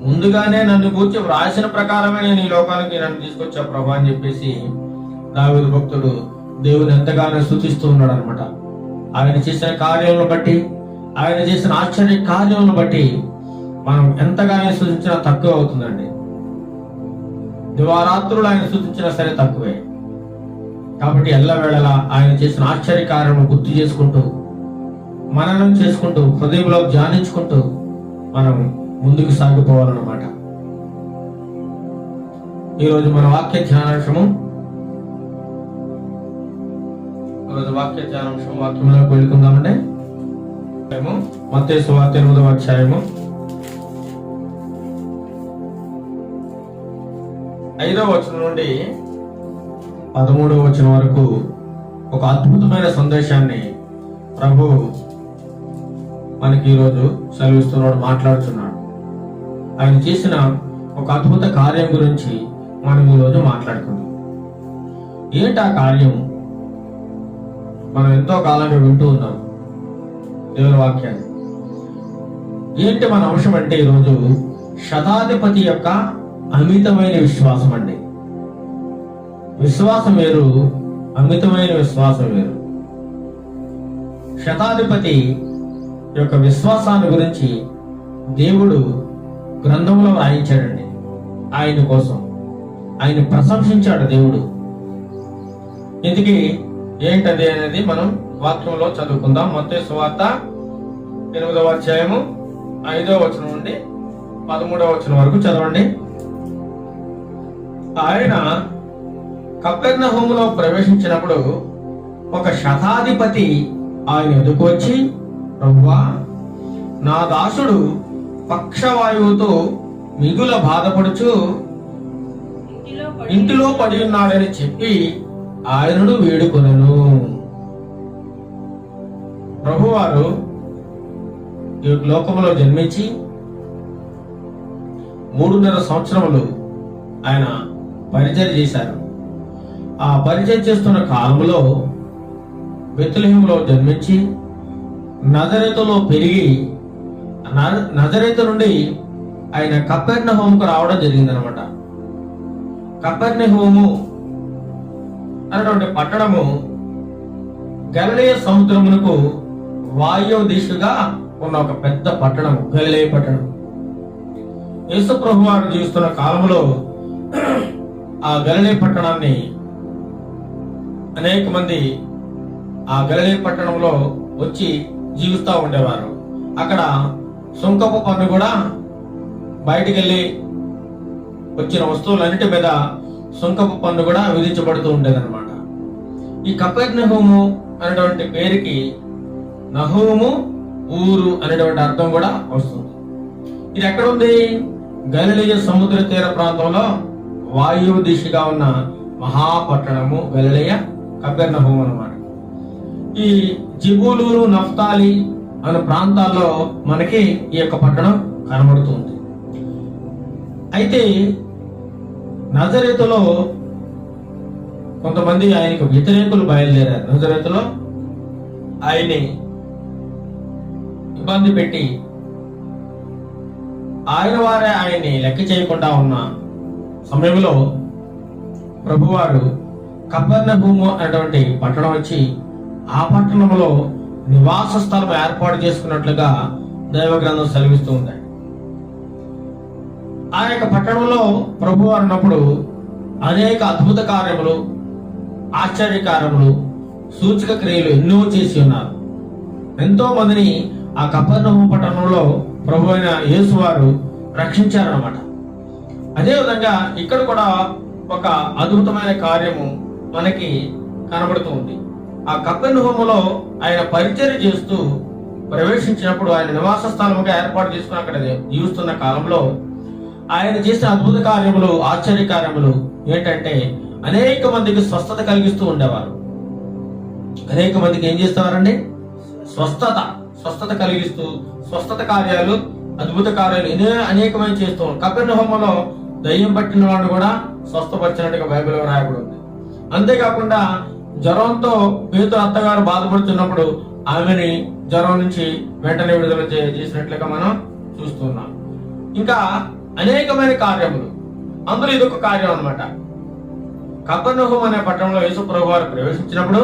ముందుగానే నన్ను గూర్చి వ్రాసిన ప్రకారమే నేను ఈ లోకానికి నన్ను తీసుకొచ్చా ప్రభా అని చెప్పేసి దావీదు భక్తుడు దేవుని ఎంతగానో స్తుతిస్తూ ఉన్నాడు అనమాట. ఆయన చేసిన కార్యాలను బట్టి, ఆయన చేసిన ఆశ్చర్య కార్యాలను బట్టి మనం ఎంతగానో స్తుతించినా తక్కువ అవుతుందండి. దివారాత్రులు ఆయన స్తుతించినా సరే తక్కువే. కాబట్టి ఎల్లవేళలా ఆయన చేసిన ఆశ్చర్య కార్యము గుర్తు చేసుకుంటూ, మననం చేసుకుంటూ, హృదయంలో ధ్యానించుకుంటూ మనం ముందుకు సాగిపోవాలన్నమాట. ఈరోజు మన వాక్య ధ్యానాంశము వాక్యంలోకి వెళ్ళుకుందామండి. మత్తయి సువార్త 8వ అధ్యాయము 5వ వచనం నుండి 13వ వచనం వరకు ఒక అద్భుతమైన సందేశాన్ని ప్రభు మనకి ఈరోజు సెలవిస్తున్నాడు, మాట్లాడుతున్నాడు. ఆయన చేసిన ఒక అద్భుత కార్యం గురించి మనం ఈరోజు మాట్లాడుకుందాం. ఏంటి ఆ కార్యం? మనం ఎంతో కాలంగా వింటూ ఉన్నాం దేవుని వాక్యాన్ని. ఏంటి మన అంశం అంటే ఈరోజు శతాధిపతి యొక్క అమితమైన విశ్వాసం అండి. విశ్వాసం వేరు, అమితమైన విశ్వాసం వేరు. శతాధిపతి యొక్క విశ్వాసాన్ని గురించి దేవుడు గ్రంథంలో రాయించాడండి. ఆయన కోసం ఆయన ప్రశంసించాడు దేవుడు. ఇందుకే ఏంటది అనేది మనం వాక్యంలో చదువుకుందాం. మత్తయి సువార్త 8వ అధ్యాయము 5వ వచనం నుండి 13వ వచనం వరకు చదవండి. ఆయన కపెర్నహూములో ప్రవేశించినప్పుడు ఒక శతాధిపతి ఆయన ఎదుకు వచ్చి, ప్రభువా, నా దాసుడు పక్షవాయువుతో మిగుల బాధపడుచు ఇంటిలో పడి ఉన్నాడని చెప్పి ఆయనను వేడుకొనెను. ప్రభువారు ఈ లోకంలో జన్మించి 3.5 సంవత్సరములు ఆయన పరిచయం చేశారు. ఆ పరిచయం చేస్తున్న కాలంలో బెత్లెహేములో జన్మించి నజరేతులో పెరిగి నజరేతు నుండి ఆయన కపెర్నహూముకు రావడం జరిగిందనమాట. కపెర్నహూము అనేటువంటి పట్టణము గలిలయ సముద్రమునకు వాయువ్య దిశగా ఉన్న ఒక పెద్ద పట్టణము, గలిలయ పట్టణం. యేసు ప్రభు వారు జీవిస్తున్న కాలంలో ఆ గలిలయ పట్టణాన్ని అనేక మంది ఆ గలిలయ పట్టణంలో వచ్చి జీవిస్తూ ఉండేవారు. అక్కడ సుంకపు పన్ను కూడా బయటికి వెళ్ళి వచ్చిన వస్తువులన్నిటి మీద సుంకపు పన్ను కూడా విధించబడుతూ ఉండేదన్నమాట. ఈ కపెర్నహూము అనేటువంటి పేరుకి నహూము ఊరు అనేటువంటి అర్థం కూడా వస్తుంది. ఇది ఎక్కడ ఉంది? గలిలయ సముద్ర తీర ప్రాంతంలో వాయువు దిశగా ఉన్న మహాపట్టణము గలిలయ కపెర్నహూము అన్నమాట. ఈ జిబూలూరు, నఫ్తాలి అనే ప్రాంతాల్లో మనకి ఈ యొక్క పట్టణం కనబడుతుంది. అయితే నజరేతులో కొంతమంది ఆయనకు వ్యతిరేకులు బయలుదేరారు. నజరేతులో ఆయన్ని ఇబ్బంది పెట్టి ఆయన వారే ఆయన్ని లెక్క చేయకుండా ఉన్న సమయంలో ప్రభువారు కపెర్నహూము అనేటువంటి పట్టణం వచ్చి ఆ పట్టణంలో నివాస స్థలం ఏర్పాటు చేసుకున్నట్లుగా దైవ గ్రంథం సెలవిస్తూ ఉంది. ఆ యొక్క పట్టణంలో ప్రభువారు ఉన్నప్పుడు అనేక అద్భుత కార్యములు, ఆశ్చర్య కార్యములు, సూచక క్రియలు ఎన్నో చేసి ఉన్నారు. ఎంతో మందిని ఆ కపెర్నహూము పట్టణంలో ప్రభు అయిన యేసు వారు రక్షించారన్నమాట. అదేవిధంగా ఇక్కడ కూడా ఒక అద్భుతమైన కార్యము మనకి కనబడుతూ ఉంది. ఆ కపెర్నహూములో ఆయన పరిచర్య చేస్తూ ప్రవేశించినప్పుడు, ఆయన నివాస స్థలముగా ఏర్పాటు చేసుకుని అక్కడ జీవిస్తున్న కాలంలో ఆయన చేసిన అద్భుత కార్యములు, ఆశ్చర్య కార్యములు ఏంటంటే అనేక మందికి స్వస్థత కలిగిస్తూ ఉండేవారు. అనేక మందికి ఏం చేసేవారండి? స్వస్థత కలిగిస్తూ స్వస్థత కార్యాలు, అద్భుత కార్యాలు అనేకమైన చేస్తూ. కపెర్నహూములో దయ్యం పట్టిన వాడు కూడా స్వస్థపరిచినట్టుగా బైబిల్లో రాయబడి ఉంది. అంతేకాకుండా జ్వరంతో పేతురు అత్తగారు బాధపడుతున్నప్పుడు ఆమెని జ్వరం నుంచి వెంటనే విడుదల చేసినట్లుగా మనం చూస్తున్నాం. ఇంకా అనేకమైన కార్యములు, అందులో ఇదొక కార్యం అన్నమాట. కపెర్నహూము అనే పట్టణంలో యేసు ప్రభువు వారు ప్రవేశించినప్పుడు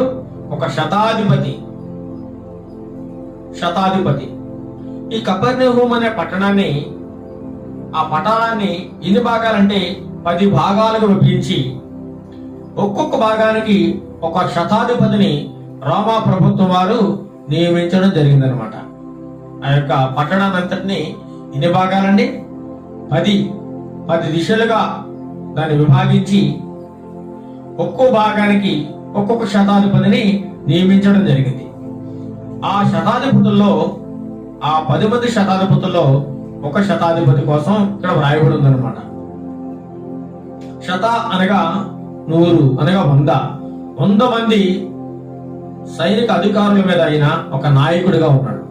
ఒక శతాధిపతి ఈ కపెర్నహూము అనే పట్టణాన్ని, ఆ పట్టణాన్ని ఎన్ని భాగాలంటే 10 భాగాలుగా విభజించి ఒక్కొక్క భాగానికి ఒక శతాధిపతిని రోమా ప్రభుత్వం వారు నియమించడం జరిగిందనమాట. ఆ యొక్క పట్టణాన్ని అంతటిని ఎన్ని భాగాలండి? 10 దిశలుగా దాన్ని విభాగించి ఒక్కో భాగానికి ఒక్కొక్క శతాధిపతిని నియమించడం జరిగింది. ఆ శతాధిపతుల్లో, ఆ 10 మంది శతాధిపతుల్లో ఒక శతాధిపతి కోసం ఇక్కడ వ్రాయబడి ఉందన్నమాట. శత అనగా 100 అనగా 100 మంది సైనిక అధికారుల మీద ఆయన ఒక నాయకుడిగా ఉన్నాడు.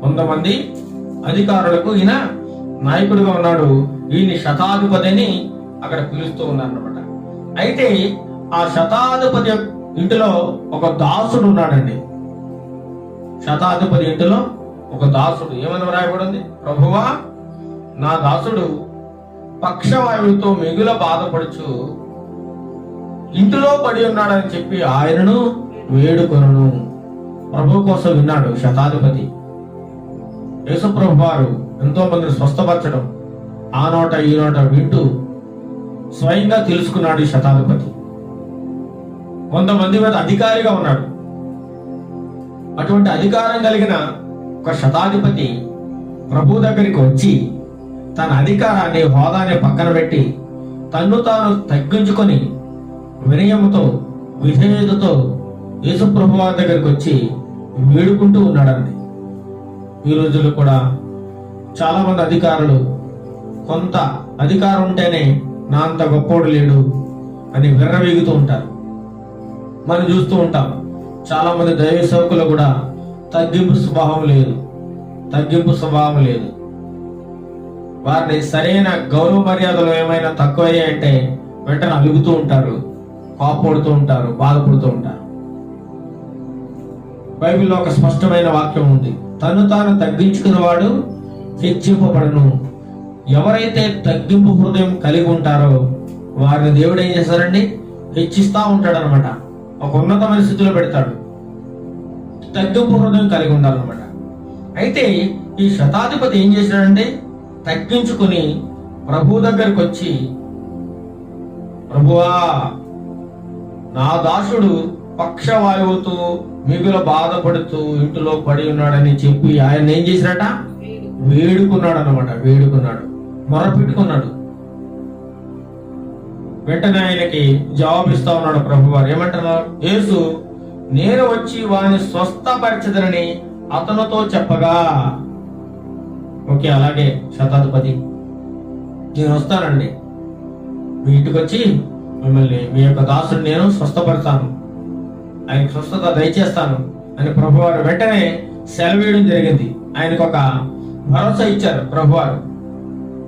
100 మంది అధికారులకు ఈయన నాయకుడిగా ఉన్నాడు. ఈయన శతాధిపతి అని అక్కడ పిలుస్తూ ఉన్నారన్నమాట. అయితే ఆ శతాధిపతి ఇంటిలో ఒక దాసుడు ఉన్నాడండి. శతాధిపతి ఇంటిలో ఒక దాసుడు ఏమని వ్రాయబడింది? ప్రభువా, నా దాసుడు పక్షవాయువుతో మిగుల బాధపడుచు ఇంటిలో పడి ఉన్నాడని చెప్పి ఆయనను వేడుకొనను. ప్రభు కోసం విన్నాడు శతాధిపతి. యేసు ప్రభు వారు ఎంతో మందిని స్వస్థపరచడం ఆ నోట ఈ నోట వింటూ స్వయంగా తెలుసుకున్నాడు ఈ శతాధిపతి. కొంతమంది మీద అధికారిగా ఉన్నాడు. అటువంటి అధికారం కలిగిన ఒక శతాధిపతి ప్రభు దగ్గరికి వచ్చి తన అధికారాన్ని, హోదాన్ని పక్కన పెట్టి తన్ను తాను తగ్గించుకొని వినయముతో, విధేయతతో యేసు ప్రభు వారి దగ్గరికి వచ్చి వేడుకుంటూ ఉన్నాడండి. ఈ రోజుల్లో కూడా చాలా మంది అధికారులు కొంత అధికారం ఉంటేనే నా అంత గొప్పోడు లేడు అని విర్రవీగుతూ ఉంటారు. మనం చూస్తూ ఉంటాం చాలా మంది దైవ సేవకులు కూడా తగ్గింపు స్వభావం లేదు. వారిని సరైన గౌరవ మర్యాదలు ఏమైనా తక్కువయ్యాయంటే వెంటనే అలుగుతూ ఉంటారు, కోపడుతూ ఉంటారు, బాధపడుతూ ఉంటారు. బైబిల్లో ఒక స్పష్టమైన వాక్యం ఉంది, తను తాను తగ్గించుకున్నవాడు హెచ్చింపబడును. ఎవరైతే తగ్గింపు హృదయం కలిగి ఉంటారో వారిని దేవుడు ఏం చేస్తారండి? హెచ్చిస్తా ఉంటాడు అనమాట. ఒక ఉన్నతమైన స్థితిలో పెడతాడు. తగ్గింపు హృదయం కలిగి ఉండాలన్నమాట. అయితే ఈ శతాధిపతి ఏం చేశాడంటే తగ్గించుకుని ప్రభు దగ్గరకు వచ్చి, ప్రభువా, నా దాసుడు పక్షవాయువుతో మిగుల బాధపడుతూ ఇంటిలో పడి ఉన్నాడని చెప్పి ఆయన ఏం చేసినట? వేడుకున్నాడు అనమాట. మొరపెట్టుకున్నాడు. వెంటనే ఆయనకి జవాబిస్తా ఉన్నాడు ప్రభువారు. ఏమంటున్నారు? యేసు, నేను వచ్చి వారిని స్వస్థపరచదనని అతనితో చెప్పగా, ఓకే అలాగే శతాధిపతి, నేను వస్తానండి, మీ ఇంటికి వచ్చి మిమ్మల్ని, మీ యొక్క దాసుని నేను స్వస్థపడతాను, ఆయనకు స్వస్థత దయచేస్తాను అని ప్రభువారు వెంటనే సెలవేయడం జరిగింది. ఆయనకు ఒక భరోసా ఇచ్చారు ప్రభువారు.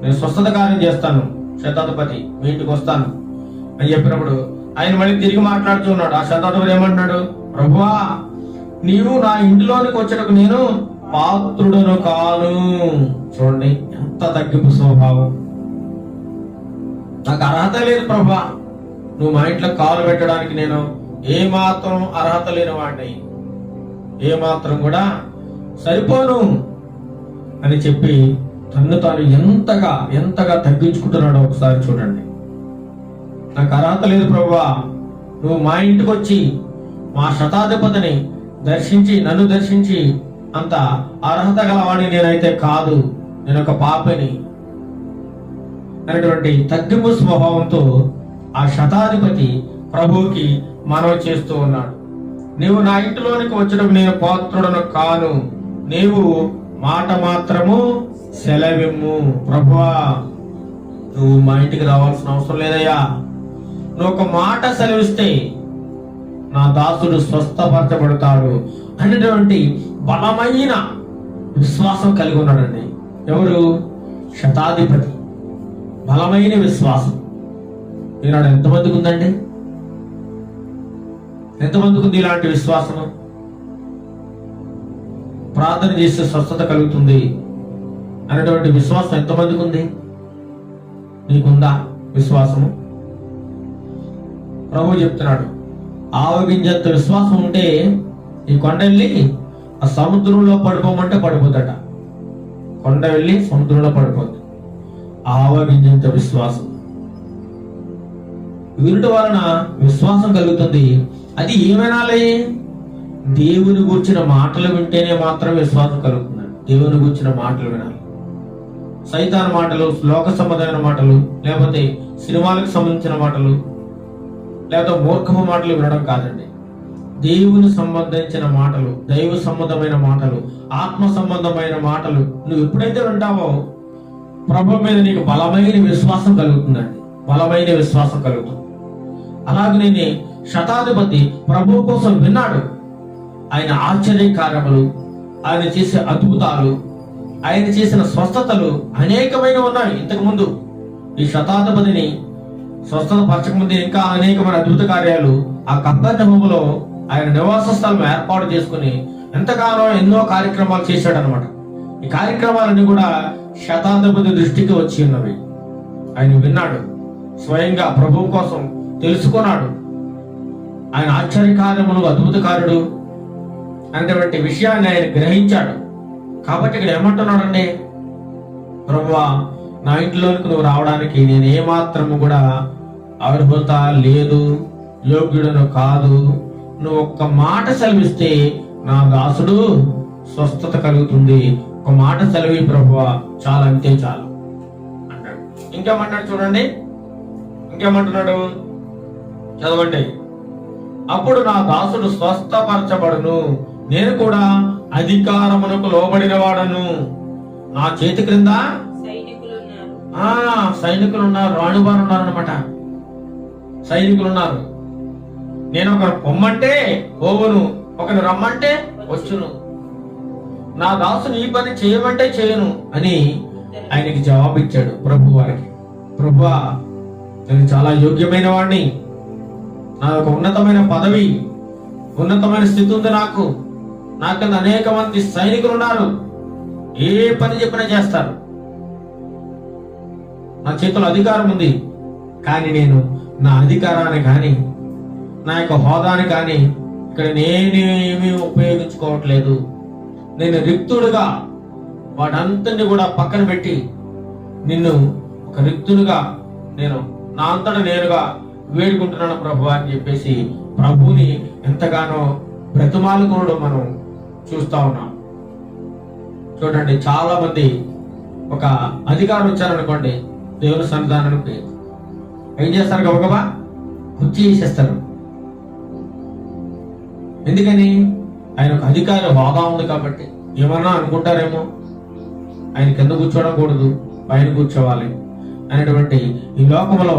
నేను స్వస్థత కార్యం చేస్తాను, శతాధిపతి మీ ఇంటికి వస్తాను అని చెప్పినప్పుడు ఆయన మళ్ళీ తిరిగి మాట్లాడుతూ ఉన్నాడు. ఆ శతాధిపతి ఏమంటున్నాడు? ప్రభువా, నీవు నా ఇంటిలోనికి వచ్చేటకు నేను పాత్రుడను కాను. చూడండి ఎంత తగ్గింపు స్వభావం. నాకు అర్హత లేదు ప్రభువా, నువ్వు మా ఇంట్లో కాలు పెట్టడానికి నేను ఏమాత్రం అర్హత లేని వాడిని, ఏమాత్రం కూడా సరిపోను అని చెప్పి తను తాను ఎంతగా తగ్గించుకుంటున్నాడో ఒకసారి చూడండి. నాకు అర్హత లేదు ప్రభువా, నువ్వు మా ఇంటికి వచ్చి మా శతాధిపతిని దర్శించి నన్ను దర్శించి అంత అర్హత గలవాడిని నేనైతే కాదు, నేను ఒక పాపిని, అనేటువంటి తగ్గింపు స్వభావంతో ఆ శతాధిపతి ప్రభువుకి మనవి చేస్తూ ఉన్నాడు. నీవు నా ఇంటిలోనికి వచ్చడం నేను పాత్రుడను కాను, నీవు మాట మాత్రము సెలవిమ్ము. ప్రభువా, నువ్వు మా ఇంటికి రావాల్సిన అవసరం లేదయ్యా, నువ్వు ఒక మాట సెలవిస్తే నా దాసుడు స్వస్థపరచబడతాడు అనేటువంటి బలమైన విశ్వాసం కలిగి ఉన్నాడండి. ఎవరు? శతాధిపతి. బలమైన విశ్వాసం ఈనాడు ఎంతమందికి ఉందండి? ఎంతమందికి ఉంది ఇలాంటి విశ్వాసం? ప్రార్థన చేస్తే స్వస్థత కలుగుతుంది అనేటువంటి విశ్వాసం ఎంతమందికి ఉంది? నీకుందా విశ్వాసము? ప్రభు చెప్తున్నాడు, ఆవగింజంత విశ్వాసం ఉంటే ఈ కొండ వెళ్ళి ఆ సముద్రంలో పడిపోమంటే పడిపోతాట. కొండ వెళ్ళి సముద్రంలో పడిపోద్ది. ఆవగింజంత విశ్వాసం. వీటి వలన విశ్వాసం కలుగుతుంది. అది ఏమైనాలే, దేవుని గూర్చిన మాటలు వింటేనే మాత్రం విశ్వాసం కలుగుతుంది. దేవుని గూర్చిన మాటలు వినాలి. సైతాన్ మాటలు, లోక సంబంధమైన మాటలు, లేకపోతే సినిమాలకు సంబంధించిన మాటలు, లేకపోతే మూర్ఖపు మాటలు వినడం కాదండి. దేవుని సంబంధించిన మాటలు, దైవ సంబంధమైన మాటలు, ఆత్మ సంబంధమైన మాటలు నువ్వు ఎప్పుడైతే వింటావో ప్రభు మీద నీకు బలమైన విశ్వాసం కలుగుతుందండి. బలమైన విశ్వాసం కలుగుతుంది. అలాగనే శతాధిపతి ప్రభు కోసం విన్నాడు. ఆయన ఆశ్చర్య కార్యములు, ఆయన చేసే అద్భుతాలు, ఆయన చేసిన స్వస్థతలు అనేకమైన ఉన్నాయి. ఇంతకు ముందు ఈ శతాధిపతిని స్వస్థత పరచక ముందు ఇంకా అనేకమైన అద్భుత కార్యాలు ఆ కపెర్నహూములో ఆయన నివాస స్థలం ఏర్పాటు చేసుకుని ఎంతగానో ఎన్నో కార్యక్రమాలు చేశాడు అనమాట. ఈ కార్యక్రమాలన్నీ కూడా శతాధిపతి దృష్టికి వచ్చి ఉన్నవి. ఆయన విన్నాడు, స్వయంగా ప్రభువు కోసం తెలుసుకున్నాడు. ఆయన ఆశ్చర్య కార్యములు, అద్భుతకారుడు అనేటువంటి విషయాన్ని ఆయన గ్రహించాడు. కాబట్టి ఇక్కడ ఏమంటున్నాడండి, ప్రభువా, నా ఇంట్లోనికి నువ్వు రావడానికి నేను ఏమాత్రము కూడా అర్హత లేదు, యోగ్యుడను కాదు. నువ్వు ఒక్క మాట సెలవిస్తే నా దాసుడు స్వస్థత కలుగుతుంది. ఒక మాట సెలవి ప్రభువా, చాలా, అంతే చాలు అంటాడు. ఇంకేమంటాడు చూడండి, ఇంకేమంటున్నాడు చదవండి. అప్పుడు నా దాసుడు స్వస్థపరచబడును, నేను కూడా అధికారమునకు లోబడిన వాడను. నా చేతి క్రింద సైనికులు ఉన్నారు, రాణువారు ఉన్నారు అనమాట. సైనికులు ఉన్నారు. నేను ఒకరు పొమ్మంటే పోవును, ఒకరు రమ్మంటే వచ్చును, నా దాసుని ఈ పని చేయమంటే చేయను అని ఆయనకి జవాబిచ్చాడు ప్రభు వారికి. ప్రభువా, నేను చాలా యోగ్యమైన వాడిని, నా ఒక ఉన్నతమైన పదవి, ఉన్నతమైన స్థితి ఉంది. నాకు అనేక మంది సైనికులు ఉన్నారు, ఏ పని చెప్పినా చేస్తారు, నా చేతిలో అధికారం ఉంది. కానీ నేను నా అధికారాన్ని కానీ నా యొక్క హోదాని కానీ ఇక్కడ నేనేమీ ఉపయోగించుకోవట్లేదు. నేను రిక్తుడుగా వాటంతని కూడా పక్కన పెట్టి నిన్ను ఒక రిక్తుడుగా నేను నా అంతటా నేరుగా వేడుకుంటున్నాను ప్రభు అని చెప్పేసి ప్రభుని ఎంతగానో బ్రతిమాలుకోవడం మనం చూస్తా ఉన్నాం. చూడండి, చాలా మంది ఒక అధికారం వచ్చారనుకోండి దేవుని సన్నిధానానికి, ఏం చేస్తారు? గబగబా కుర్చీ చేసేస్తారు. ఎందుకని? ఆయన ఒక అధికార హోదా ఉంది కాబట్టి. ఏమన్నా అనుకుంటారేమో, ఆయన కింద కూర్చోవడం కూడదు, పైన కూర్చోవాలి అనేటువంటి ఈ లోకంలో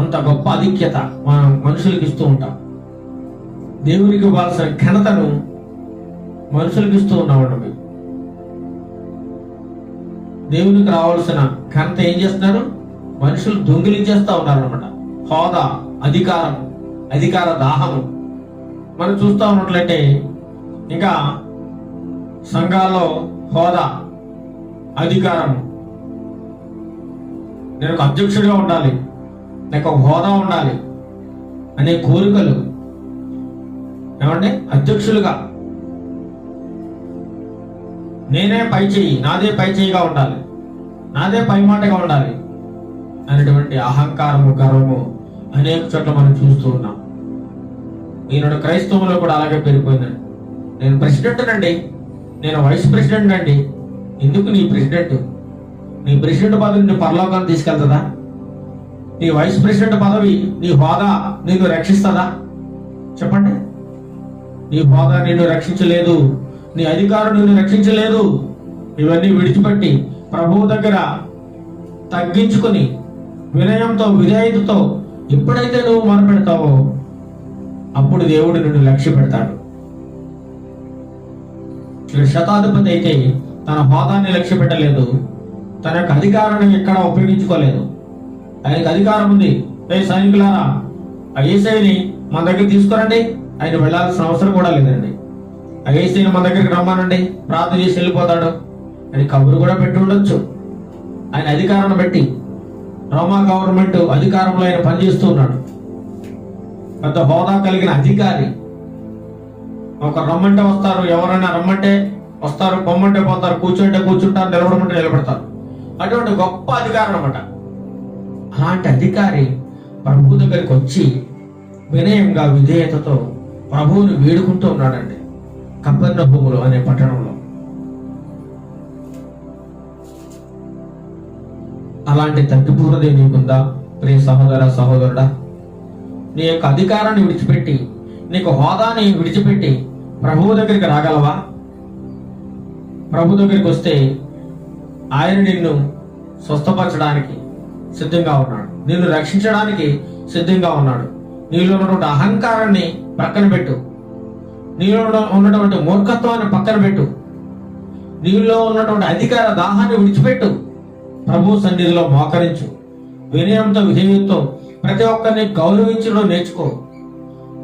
అంత గొప్ప ఆధిక్యత మనం మనుషులకు ఇస్తూ ఉంటాం. దేవునికి ఇవ్వాల్సిన ఘనతను మనుషులకు ఇస్తూ ఉన్నామండి. దేవునికి రావాల్సిన ఘనత ఏం చేస్తున్నారు? మనుషులు దొంగిలించేస్తా ఉన్నారు అనమాట. హోదా, అధికారం, అధికార దాహము మనం చూస్తూ ఉన్నట్లయితే ఇంకా సంఘాల్లో హోదా, అధికారం, నేను ఒక అధ్యక్షుడిగా ఉండాలి, నాకు ఒక హోదా ఉండాలి అనే కోరికలు. ఏమంటే అధ్యక్షులుగా నేనే పై చెయ్యి, నాదే పై చెయ్యిగా ఉండాలి, నాదే పై మాటగా ఉండాలి అనేటువంటి అహంకారము, గర్వము అనేక చోట్ల మనం చూస్తూ ఉన్నాం. ఈనాడు క్రైస్తవంలో కూడా అలాగే పెరిగిపోయిందండి. నేను ప్రెసిడెంట్ అండి, నేను వైస్ ప్రెసిడెంట్ అండి. ఎందుకు నీ ప్రెసిడెంట్? నీ ప్రెసిడెంట్ పదవి నీ పరలోకాన్ని తీసుకెళ్తుందా? నీ వైస్ ప్రెసిడెంట్ పదవి, నీ హోదా నిన్ను రక్షిస్తుందా? చెప్పండి. నీ హోదా నిన్ను రక్షించలేదు, నీ అధికారం నిన్ను రక్షించలేదు. ఇవన్నీ విడిచిపెట్టి ప్రభువు దగ్గర తగ్గించుకుని వినయంతో విధేయతతో ఎప్పుడైతే నువ్వు మొరపెడతావో అప్పుడు దేవుడు నిన్ను లక్ష్య పెడతాడు. శతాధిపతి అయితే తన హోదాన్ని లక్ష్య పెట్టలేదు, తన యొక్క అధికారాన్ని ఎక్కడ ఉపయోగించుకోలేదు. ఆయనకు అధికారం ఉంది. సైనికులారా, ఆ యేసయ్యని మన దగ్గర తీసుకురండి, ఆయన వెళ్ళాల్సిన అవసరం కూడా లేదండి. ఆ యేసయ్యని మన దగ్గరికి రమ్మానండి, ప్రార్థన చేసి వెళ్ళిపోతాడు అని కబురు కూడా పెట్టి ఉండొచ్చు. ఆయన అధికారాన్ని బట్టి రోమా గవర్నమెంట్ అధికారంలో ఆయన పనిచేస్తూ ఉన్నాడు. పెద్ద హోదా కలిగిన అధికారి. ఒక రమ్మంటే వస్తారు, ఎవరైనా రమ్మంటే వస్తారు, పొమ్మంటే పోతారు, కూర్చుంటే కూర్చుంటారు, నిలబడమంటే నిలబడతారు. అటువంటి గొప్ప అధికారం అన్నమాట. అలాంటి అధికారి ప్రభు దగ్గరికి వచ్చి వినయంగా విధేయతతో ప్రభువుని వేడుకుంటూ ఉన్నాడండి కపెర్నహూము అనే పట్టణంలో. అలాంటి తగ్గిపూరదే నీకుందా ప్రియ సహోదర సహోదరుడా? నీ యొక్క అధికారాన్ని విడిచిపెట్టి, నీకు హోదాని విడిచిపెట్టి ప్రభువు దగ్గరికి రాగలవా? ప్రభు దగ్గరికి వస్తే ఆయన నిన్ను స్వస్థపరచడానికి సిద్ధంగా ఉన్నాడు, నిన్ను రక్షించడానికి సిద్ధంగా ఉన్నాడు. నీలో ఉన్నటువంటి అహంకారాన్ని పక్కన పెట్టు, నీలో ఉన్నటువంటి మూర్ఖత్వాన్ని పక్కన పెట్టు, నీలో ఉన్నటువంటి అధికార దాహాన్ని విడిచిపెట్టు. ప్రభు సన్నిధిలో మోకరించు, వినయంతో విధేయంతో ప్రతి ఒక్కరిని గౌరవించడం నేర్చుకో.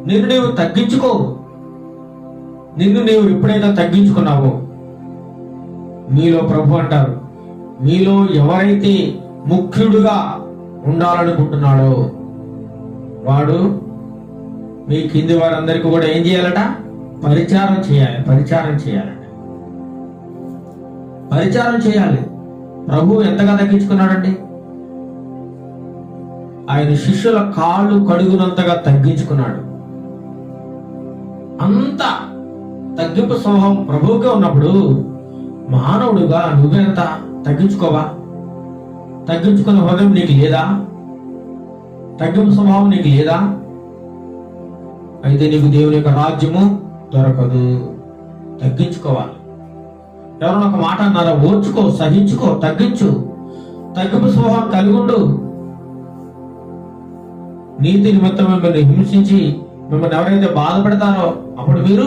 నిన్ను నీవు తగ్గించుకో. నిన్ను నీవు ఎప్పుడైతే తగ్గించుకున్నావో మీలో ప్రభు అంటారు, మీలో ఎవరైతే ముఖ్యుడుగా ఉండాలనుకుంటున్నాడో వాడు మీ కింది వారందరికీ కూడా ఏం చేయాలట? పరిచారం చేయాలి. పరిచారం చేయాలండి, పరిచారం చేయాలి. ప్రభు ఎంతగా తగ్గించుకున్నాడండి? ఆయన శిష్యుల కాళ్ళు కడుగునంతగా తగ్గించుకున్నాడు. అంత తగ్గింపు స్వభావం ప్రభువుకే ఉన్నప్పుడు మానవుడుగా నువ్వెంత తగ్గించుకోవా? తగ్గించుకునే హృదయం నీకు లేదా? తగ్గింపు స్వభావం నీకు లేదా? అయితే నీకు దేవుని యొక్క రాజ్యము దొరకదు. తగ్గించుకోవాలి. ఎవరైనా ఒక మాట అన్నారా? ఓర్చుకో, సహించుకో, తగ్గించు, తగ్గింపు స్వభావం కలిగి ఉండు. నీతి నిమిత్తం మిమ్మల్ని హింసించి మిమ్మల్ని ఎవరైతే బాధ పెడతారో అప్పుడు మీరు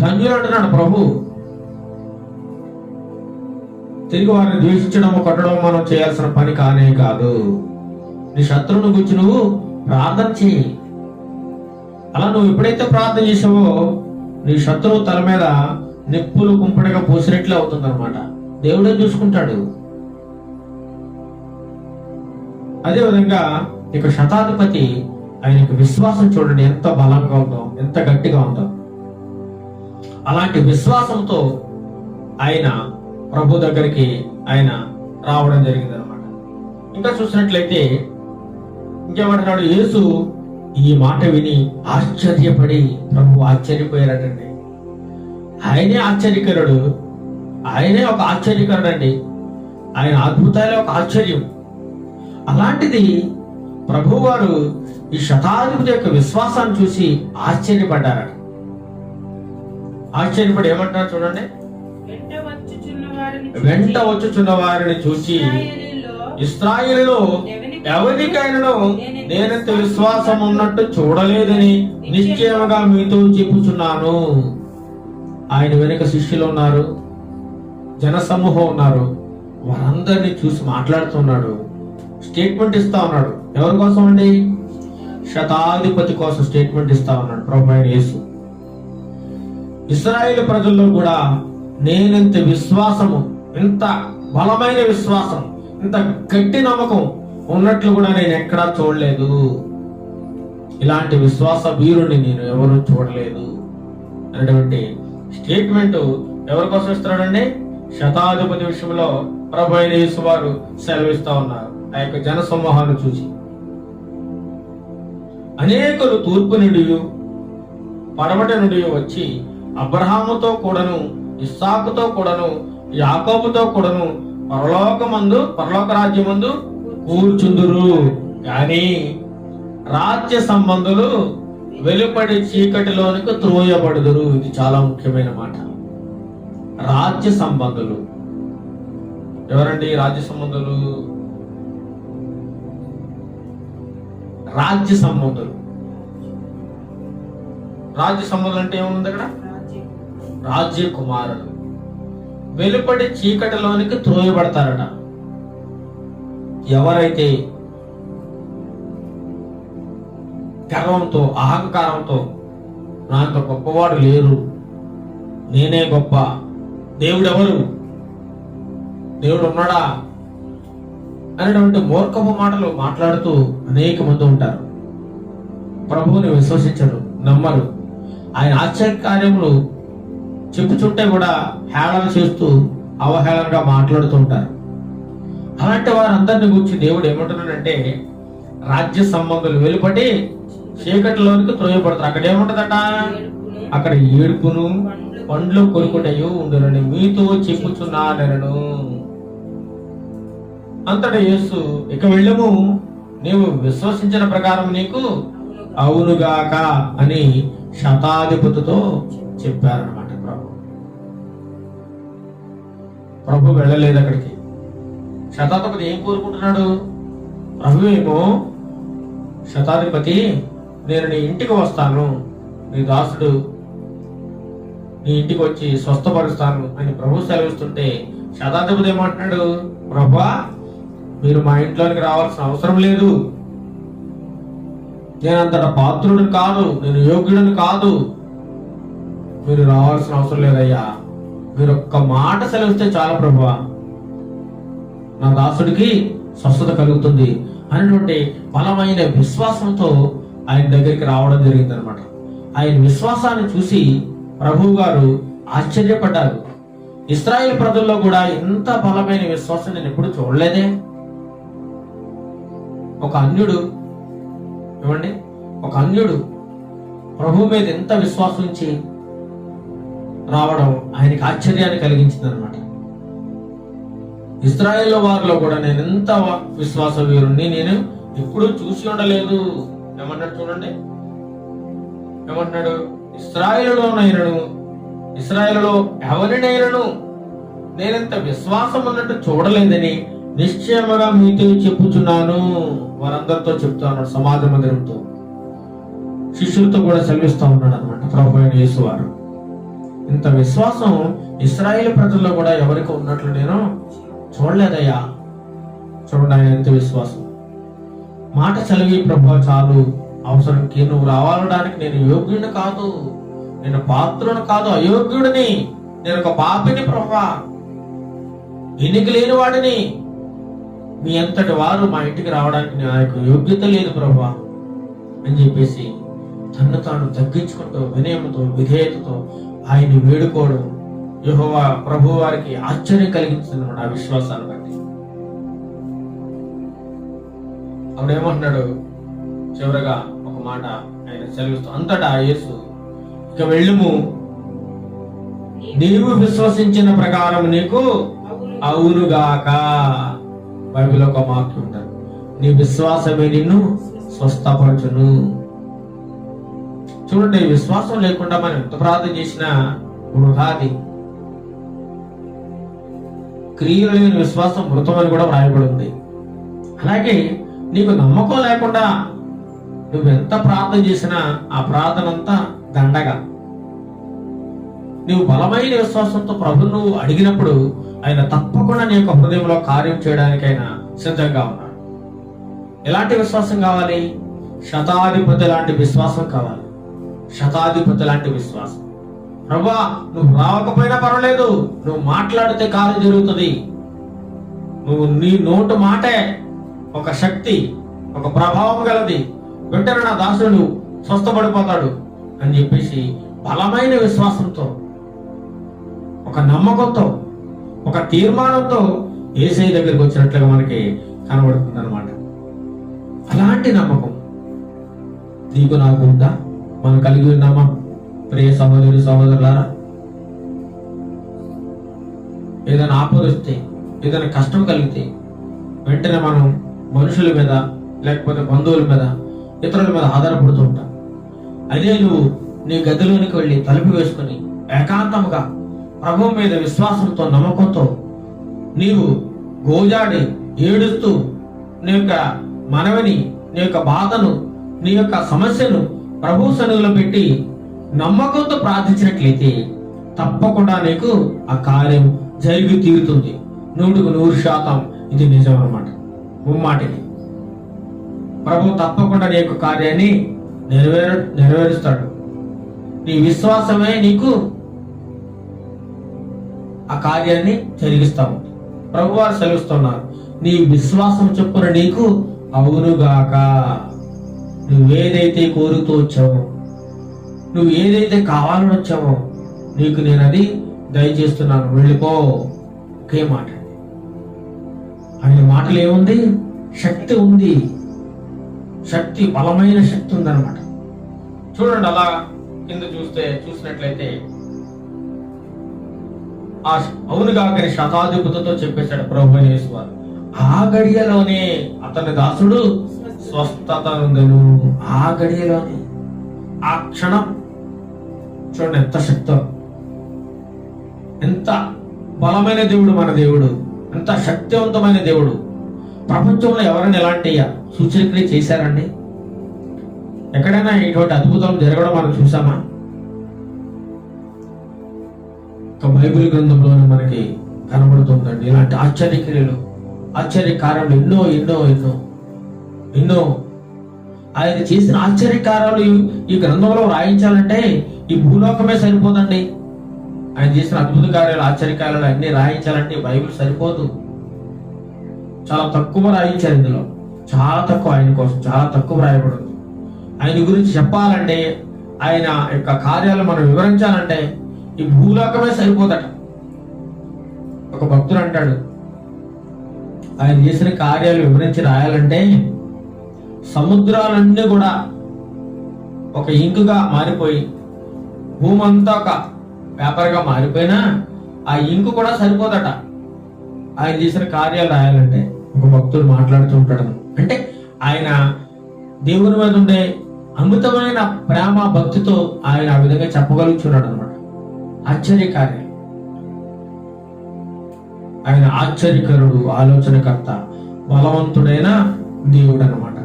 ధన్యులు అంటున్నాడు ప్రభు. తిరిగి వారిని ద్వేషించడం, కొట్టడం మనం చేయాల్సిన పని కానే కాదు. నీ శత్రువుని గురించి నువ్వు ప్రార్థన చేయి. అలా నువ్వు ఎప్పుడైతే ప్రార్థన చేసావో నీ శత్రువు తల మీద నిప్పులు కుంపడిగా పోసినట్లే అవుతుంది అనమాట. దేవుడే చూసుకుంటాడు. అదే విధంగా ఇక శతాధిపతి ఆయనకు విశ్వాసం చూడండి ఎంత బలంగా ఉందో, ఎంత గట్టిగా ఉందో. అలాంటి విశ్వాసంతో ఆయన ప్రభు దగ్గరికి ఆయన రావడం జరిగింది అనమాట. ఇంకా చూసినట్లయితే ఇంకేమంటున్నాడు? యేసు ఈ మాట విని ఆశ్చర్యపడి ప్రభు ఆశ్చర్యపోయారటండి. ఆయనే ఆశ్చర్యకరుడు, ఆయనే ఒక ఆశ్చర్యకరుడు అండి. ఆయన అద్భుతాలే ఒక ఆశ్చర్యం. అలాంటిది ప్రభు వారు ఈ శతాధిపతి యొక్క విశ్వాసాన్ని చూసి ఆశ్చర్యపడ్డారట. ఆశ్చర్యపడి ఏమంటారు చూడండి, వెంట వచ్చుచున్న వారిని చూసి ఇశ్రాయేలులో ఎవరికైనా నేనంత విశ్వాసం ఉన్నట్టు చూడలేదని నిశ్చయముగా మీతో చెప్పుచున్నాను. ఆయన వెనుక శిష్యులు ఉన్నారు, జనసమూహం ఉన్నారు. వారందరినీ చూసి మాట్లాడుతున్నాడు, స్టేట్మెంట్ ఇస్తా ఉన్నాడు. ఎవరి కోసం అండి? శతాధిపతి కోసం స్టేట్మెంట్ ఇస్తా ఉన్నాడు ప్రభు అయిన యేసు. ఇశ్రాయేలు ప్రజల్లో కూడా నేనెంత విశ్వాసము, ఎంత బలమైన విశ్వాసం, ఇంత గట్టి నమ్మకం ఉన్నట్లు కూడా నేను ఎక్కడా చూడలేదు. ఇలాంటి విశ్వాస వీరుని నేను ఎవరు చూడలేదు అనేటువంటి స్టేట్మెంట్ ఎవరి కోసం ఇస్తున్నాడండి? శతాధిపతి విషయంలో ప్రభు అయిన యేసు వారు సెలవిస్తా ఉన్నారు. ఆ యొక్క జన సమూహాన్ని చూసి అనేకులు తూర్పు నుండి పడమటి నుండి వచ్చి అబ్రహాముతో కూడాను, ఇస్సాకుతో కూడాను, యాకోబుతో కూడాను పరలోక రాజ్యమందు కూర్చుందురు. కానీ రాజ్య సంబంధులు వెలుపడి చీకటిలోనికి త్రోయబడుదురు. ఇది చాలా ముఖ్యమైన మాట. రాజ్య సంబంధులు ఎవరండి? రాజ్య సంబంధులు రాజ్య సంబంధులు అంటే ఏముంది అక్కడ? రాజ్య కుమారులు వెలుపడి చీకటిలోనికి త్రోయబడతారట. ఎవరైతే గర్వంతో, అహంకారంతో నాంత గొప్పవాడు లేరు, నేనే గొప్ప, దేవుడు ఎవరు, దేవుడు ఉన్నాడా అనేటువంటి మూర్ఖపు మాటలు మాట్లాడుతూ అనేక మంది ఉంటారు. ప్రభువుని విశ్వసించరు, నమ్మరు. ఆయన ఆశ్చర్య కార్యములు చెప్పుచుంటే కూడా హేళన చేస్తూ అవహేళనగా మాట్లాడుతూ ఉంటారు. అలాంటి వారందరిని గురించి దేవుడు ఏమంటున్నాడంటే, రాజ్య సంబంధులు వెలుపడి చీకటిలోనికి త్రోయబడతారు. అక్కడ ఏముంటదట? అక్కడ ఏడుపును పండ్లు కొరుకుటయు ఉండునని మీతో చెప్పుచున్నాను. అంతటా యేసు, ఇక వెళ్ళము, నీవు విశ్వసించిన ప్రకారం నీకు అవునుగాక అని శతాధిపతితో చెప్పారనమాట. ప్రభు వెళ్ళలేదు అక్కడికి. శతాధిపతి ఏం కోరుకుంటున్నాడు? ప్రభు ఏమో, శతాధిపతి, నేను నీ ఇంటికి వస్తాను, నీ దాసుడు నీ ఇంటికి వచ్చి స్వస్థపరుస్తాను అని ప్రభు సెలవిస్తుంటే శతాధిపతి ఏమంటున్నాడు? ప్రభా, మీరు మా ఇంట్లోనికి రావాల్సిన అవసరం లేదు, నేను అంతటా పాత్రుడిని కాదు, నేను యోగ్యుడిని కాదు, మీరు రావాల్సిన అవసరం లేదయ్యా, మీరు ఒక్క మాట సెలవిస్తే చాలు ప్రభువా, నా దాసుడికి స్వస్థత కలుగుతుంది అనేటువంటి బలమైన విశ్వాసంతో ఆయన దగ్గరికి రావడం జరిగింది అనమాట. ఆయన విశ్వాసాన్ని చూసి ప్రభువు గారు ఆశ్చర్యపడ్డారు. ఇశ్రాయేలు ప్రజల్లో కూడా ఇంత బలమైన విశ్వాసం నేను ఎప్పుడు చూడలేదే. ఒక అన్యుడు ప్రభు మీద ఎంత విశ్వాసం ఉంచి రావడం ఆయనకి ఆశ్చర్యాన్ని కలిగించింది అనమాట. ఇశ్రాయేల్ వారిలో కూడా నేను ఎంత విశ్వాస వీరుణ్ణి నేను ఎప్పుడూ చూసి ఉండలేదు. ఏమన్నాడు చూడండి, ఏమంటున్నాడు? ఇశ్రాయేలులో ఎవరినైనను నేనెంత విశ్వాసం ఉన్నట్టు చూడలేదని నిశ్చయముగా మీతో చెప్పుచున్నాను. వారందరితో చెప్తా ఉన్నాడు, సమాజ మందిరంతో, శిష్యులతో కూడా సెలవిస్తా ఉన్నాడు అనమాట ప్రభు అయిన యేసు వారు. ఇంత విశ్వాసం ఇశ్రాయేలు ప్రజల్లో కూడా ఎవరికి ఉన్నట్లు నేను చూడలేదయ్యా. చూడండి ఆయన ఎంత విశ్వాసం. మాట చదివి ప్రభు చాలు, అవసరంకి నువ్వు రావాలడానికి నేను యోగ్యుడిని కాదు, నేను పాత్రుని కాదు, అయోగ్యుడిని, నేను ఒక పాపిని ప్రభువా, ఎన్నిక లేని వాడిని, మీ అంతటి వారు మా ఇంటికి రావడానికి నాకు యోగ్యత లేదు ప్రభువా అని చెప్పేసి తన్ను తాను తగ్గించుకుంటూ వినయంతో విధేయతతో ఆయన్ని వేడుకోవడం యెహోవా ప్రభు వారికి ఆశ్చర్యం కలిగించింది అన్నమాట. ఆ విశ్వాసాన్ని బట్టి అప్పుడేమంటున్నాడు? చివరగా ఒక మాట ఆయన సెలవిస్తూ, అంతటా యేసు, ఇక వెళ్ళుము, నీవు విశ్వసించిన ప్రకారం నీకు అవునుగాక. బైబిల్ ఒక వాక్యం ఉంటారు, నీ విశ్వాసమే నిన్ను స్వస్థపరచును. చూడండి, విశ్వాసం లేకుండా మనం ఎంత ప్రార్థన చేసినా వృధాది. క్రియలు లేని విశ్వాసం మృతమని కూడా వ్రాయబడి ఉంది. అలాగే నీకు నమ్మకం లేకుండా నువ్వెంత ప్రార్థన చేసినా ఆ ప్రార్థన అంతా దండగా. నువ్వు బలమైన విశ్వాసంతో ప్రభువు నువ్వు అడిగినప్పుడు ఆయన తప్పకుండా నీ యొక్క హృదయంలో కార్యం చేయడానికి ఆయన సిద్ధంగా ఉన్నాడు. ఎలాంటి విశ్వాసం కావాలి? శతాధిపతి లాంటి విశ్వాసం కావాలి. శతాధిపతి లాంటి విశ్వాసం. ప్రభువా, నువ్వు రావకపోయినా పర్వాలేదు, నువ్వు మాట్లాడితే కార్యం జరుగుతుంది, నువ్వు నీ నోటు మాటే ఒక శక్తి, ఒక ప్రభావం గలది, వెంటనే నా దాసుడు స్వస్థపడిపోతాడు అని చెప్పేసి బలమైన విశ్వాసంతో, ఒక నమ్మకంతో, ఒక తీర్మానంతో యేసయ్య దగ్గరికి వచ్చినట్లుగా మనకి కనబడుతుంది అనమాట. అలాంటి నమ్మకం నీకు నాకు ఉందా? మనం కలిగి ఉన్నామా? ప్రియ సహోదరి సహోదరులారా, ఏదైనా ఆపద వస్తే ఏదైనా కష్టం కలిగితే వెంటనే మనం మనుషుల మీద లేకపోతే బంధువుల మీద ఇతరుల మీద ఆధారపడుతూ ఉంటాం. అదే నువ్వు నీ గదిలోనికి వెళ్ళి తలుపు వేసుకుని ఏకాంతముగా ప్రభువు మీద విశ్వాసంతో నమ్మకంతో నీవు గోజాడి ఏడుస్తూ నీ యొక్క మనవిని, నీ యొక్క బాధను, నీ యొక్క సమస్యను ప్రభు సన్నిధిలో పెట్టి నమ్మకంతో ప్రార్థించినట్లయితే తప్పకుండా నీకు ఆ కార్యం జరిగి తీరుతుంది. 100% ఇది నిజం అన్నమాట. ముమ్మాటికి ప్రభు తప్పకుండా నీ యొక్క కార్యాన్ని నెరవేరుస్తాడు. నీ విశ్వాసమే నీకు ఆ కార్యాన్ని జరిగిస్తావు. ప్రభు వారు సెలవిస్తున్నారు, నీ విశ్వాసం చొప్పున నీకు అవునుగాక. నువ్వేదైతే కోరుతూ వచ్చావో, నువ్వు ఏదైతే కావాలని వచ్చావో నీకు నేను అది దయచేస్తున్నాను, వెళ్ళిపో. ఒకే మాట. ఆయన మాటలు ఏముంది? శక్తి ఉంది. శక్తి, బలమైన శక్తి ఉందన్నమాట. చూడండి, అలా కింద చూసినట్లయితే ఆ అవునుగాకని శతాధిపతితో చెప్పేశాడు ప్రభు యేసు వారు. ఆ గడియలోనే అతని దాసుడు స్వస్థత ఉందను. ఆ గడియలోనే, ఆ క్షణం. చూడండి ఎంత శక్తో, ఎంత బలమైన దేవుడు మన దేవుడు, ఎంత శక్తివంతమైన దేవుడు. ప్రపంచంలో ఎవరైనా ఎలాంటి సూచనక్రియ చేశారండి? ఎక్కడైనా ఇటువంటి అద్భుతం జరగడం మనం చూసామా? ఒక బైబిల్ గ్రంథంలోనే మనకి కనబడుతుందండి ఇలాంటి ఆశ్చర్యక్రియలు, ఆశ్చర్యకార్యాలు ఎన్నో ఎన్నో ఎన్నో ఎన్నో. ఆయన చేసిన ఆశ్చర్యకార్యాలు ఈ గ్రంథంలో రాయించాలంటే ఈ భూలోకమే సరిపోదండి. ఆయన చేసిన అద్భుత కార్యాలు, ఆశ్చర్యకార్యాలు అన్ని రాయించాలంటే బైబిల్ సరిపోదు. చాలా తక్కువ రాయించారు ఇందులో, చాలా తక్కువ. ఆయన కోసం చాలా తక్కువ రాయబడింది. ఆయన గురించి చెప్పాలంటే, ఆయన యొక్క కార్యాలు మనం వివరించాలంటే ఈ భూలోకమే సరిపోదట. ఒక భక్తుడు అంటాడు, ఆయన చేసిన కార్యాలు వివరించి రాయాలంటే సముద్రాలన్నీ కూడా ఒక ఇంకుగా మారిపోయి, భూమి అంతా ఒక పేపర్గా మారిపోయినా ఆ ఇంకు కూడా సరిపోదట ఆయన చేసిన కార్యాలు రాయాలంటే. ఒక భక్తుడు మాట్లాడుతూ ఉంటాడు. అంటే ఆయన దేవుని మీద ఉండే అమృతమైన ప్రేమ, భక్తితో ఆయన ఆ విధంగా చెప్పగలుగుతున్నాడు అనమాట. ఆశ్చర్యకార్యం. ఆయన ఆశ్చర్యకరుడు, ఆలోచనకర్త, బలవంతుడైన దేవుడు అన్నమాట.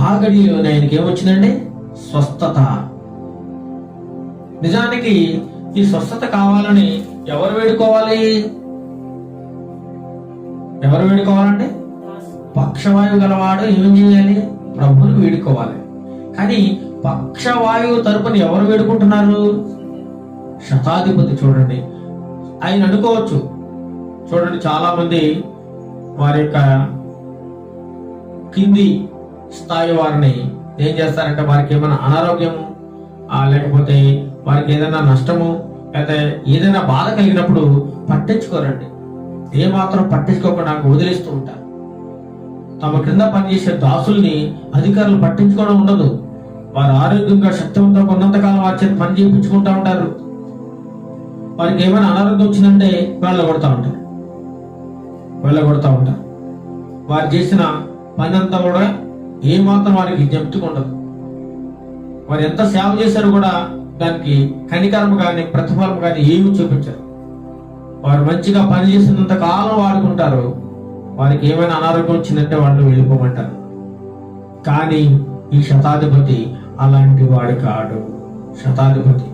ఆ గడిలోనే ఆయనకి ఏమొచ్చిందండి? స్వస్థత. నిజానికి ఈ స్వస్థత కావాలని ఎవరు వేడుకోవాలి? ఎవరు వేడుకోవాలండి? పక్షవాయువు గలవాడు ఏం చేయాలి? ప్రభువుని వేడుకోవాలి. కానీ పక్షవాయువు తరపున ఎవరు వేడుకుంటున్నారు? శతాధిపతి. చూడండి, ఆయన అనుకోవచ్చు. చూడండి, చాలా మంది వారి యొక్క కింది స్థాయి వారిని ఏం చేస్తారంటే, వారికి ఏమైనా అనారోగ్యము లేకపోతే వారికి ఏదైనా నష్టము లేకపోతే ఏదైనా బాధ కలిగినప్పుడు పట్టించుకోరండి. ఏమాత్రం పట్టించుకోకుండా వదిలేస్తూ ఉంటారు. తమ కింద పనిచేసే దాసుల్ని అధికారులు పట్టించుకోవడం ఉండదు. వారు ఆరోగ్యంగా శక్తివంతంగా ఉన్నంతకాలం వారి చేతి పని చేయించుకుంటూ ఉంటారు. వారికి ఏమైనా అనారోగ్యం వచ్చిందంటే వెళ్ళగొడతా ఉంటారు. వారు చేసిన పని అంతా కూడా ఏమాత్రం వారికి జ్ఞప్తికి ఉండదు. వారు ఎంత సేవ చేశారు కూడా దానికి కనికరం కానీ ప్రతిఫలం కానీ ఏమీ చూపించరు. వారు మంచిగా పని చేసినంత కాలం వాడుకుంటారు. వారికి ఏమైనా అనారోగ్యం వచ్చిందంటే వాళ్ళు వెళ్ళిపోమంటారు. కానీ ఈ శతాధిపతి అలాంటి వాడు కాడు. శతాధిపతి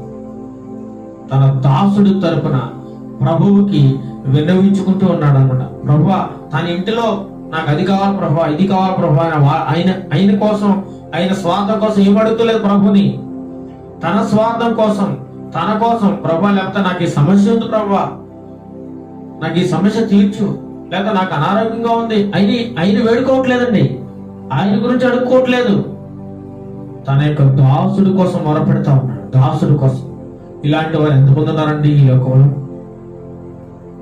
తన దాసుడి తరపున ప్రభువుకి విన్నవించుకుంటూ ఉన్నాడు అనమాట. ప్రభువా, తన ఇంటిలో నాకు అది కావాలి ప్రభువా, ఇది కావాలి ప్రభువా. ఆయన కోసం, ఆయన స్వార్థం కోసం ఏం అడుగుతలేదు ప్రభుని. తన స్వార్థం కోసం, తన కోసం, ప్రభువా లేకపోతే నాకు ఈ సమస్య ఉంది ప్రభువా, నాకు ఈ సమస్య తీర్చు, లేదా నాకు అనారోగ్యంగా ఉంది, ఆయన వేడుకోవట్లేదండి. ఆయన గురించి అడుక్కోవట్లేదు. తన యొక్క దాసుడి కోసం మొరపెడతా ఉన్నాడు. దాసుడి కోసం. ఇలాంటి వారు ఎంతమంది ఉన్నారండి ఈ లోకంలో?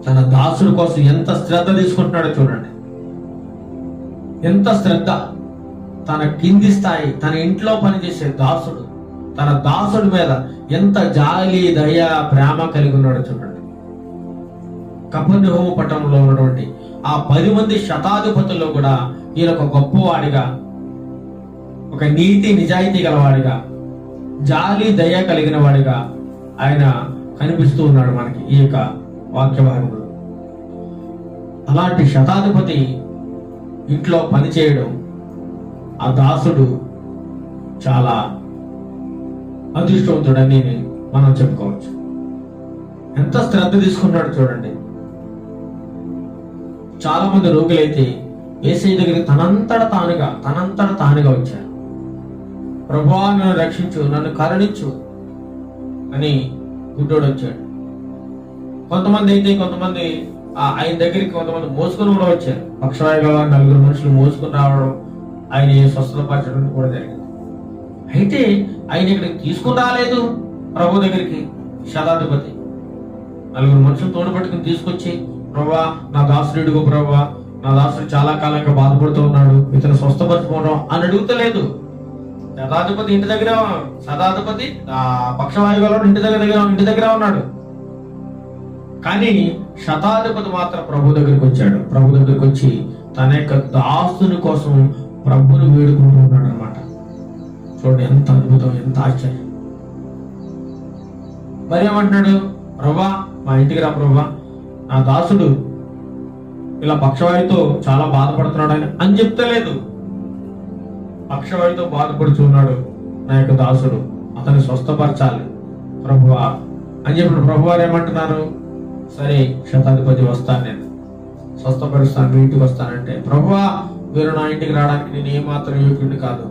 తన దాసుడి కోసం ఎంత శ్రద్ధ తీసుకుంటున్నాడో చూడండి. ఎంత శ్రద్ధ. తన కింది స్థాయి, తన ఇంట్లో పనిచేసే దాసుడు, తన దాసుడి మీద ఎంత జాలి, దయ, ప్రేమ కలిగి ఉన్నాడో చూడండి. కపెర్నహూము పట్టణంలో ఉన్నటువంటి ఆ 10 మంది శతాధిపతుల్లో కూడా ఈయన ఒక గొప్పవాడిగా, ఒక నీతి నిజాయితీ గలవాడిగా, జాలి దయ కలిగిన వాడిగా ఆయన కనిపిస్తూ ఉన్నాడు మనకి ఈ యొక్క వాక్య భాగంలో. అలాంటి శతాధిపతి ఇంట్లో పనిచేయడం ఆ దాసుడు చాలా అదృష్టవంతుడని మనం చెప్పుకోవచ్చు. ఎంత శ్రద్ధ తీసుకున్నాడు చూడండి. చాలా మంది రోగులైతే యేసయ్య దగ్గరికి తనంతట తానుగా వచ్చారు. ప్రభువా నన్ను రక్షించు, నన్ను కరుణించు అని గుడ్డోడు వచ్చాడు. కొంతమంది ఆయన దగ్గరికి కొంతమంది మోసుకుని కూడా వచ్చారు. పక్షవాయుగా 4 మనుషులు మోసుకుని రావడం, ఆయన స్వస్థతపరచడం కూడా జరిగింది. అయితే ఆయన ఇక్కడికి తీసుకుని రాలేదు ప్రభు దగ్గరికి. శతాధిపతి 4 మనుషులు తోడుపట్టుకుని తీసుకొచ్చి, ప్రభా నా దాసుడు ఇడుగు, ప్రభా నా దాసుడు చాలా కాలంగా బాధపడుతూ ఉన్నాడు, ఇతను స్వస్థపరచుకోవడం అని అడుగుతలేదు. శతాధిపతి పక్షవాయువులో ఇంటి దగ్గర ఉన్నాడు. కానీ శతాధిపతి మాత్రం ప్రభు దగ్గరికి వచ్చాడు. ప్రభు దగ్గరికి వచ్చి తన యొక్క దాసుని కోసం ప్రభుని వేడుకుంటూ ఉన్నాడు అనమాట. చూడండి ఎంత అద్భుతం, ఎంత ఆశ్చర్యం. మరి ఏమంటున్నాడు? ప్రభా మా ఇంటికి రా ప్రభా, నా దాసుడు ఇలా పక్షవాయుతో చాలా బాధపడుతున్నాడు అని చెప్తలేదు. పక్షవాయుతో బాధపడుచున్నాడు నా యొక్క దాసుడు, అతన్ని స్వస్థపరచాలి ప్రభువా అని చెప్పిన ప్రభువారు ఏమంటున్నారు? సరే శతాధిపతి వస్తాను, నేను స్వస్థపరుస్తాను, మీ ఇంటికి వస్తానంటే, ప్రభువా మీరు నా ఇంటికి రావడానికి నేను ఏమాత్రం యోగ్యుడిని కాదు,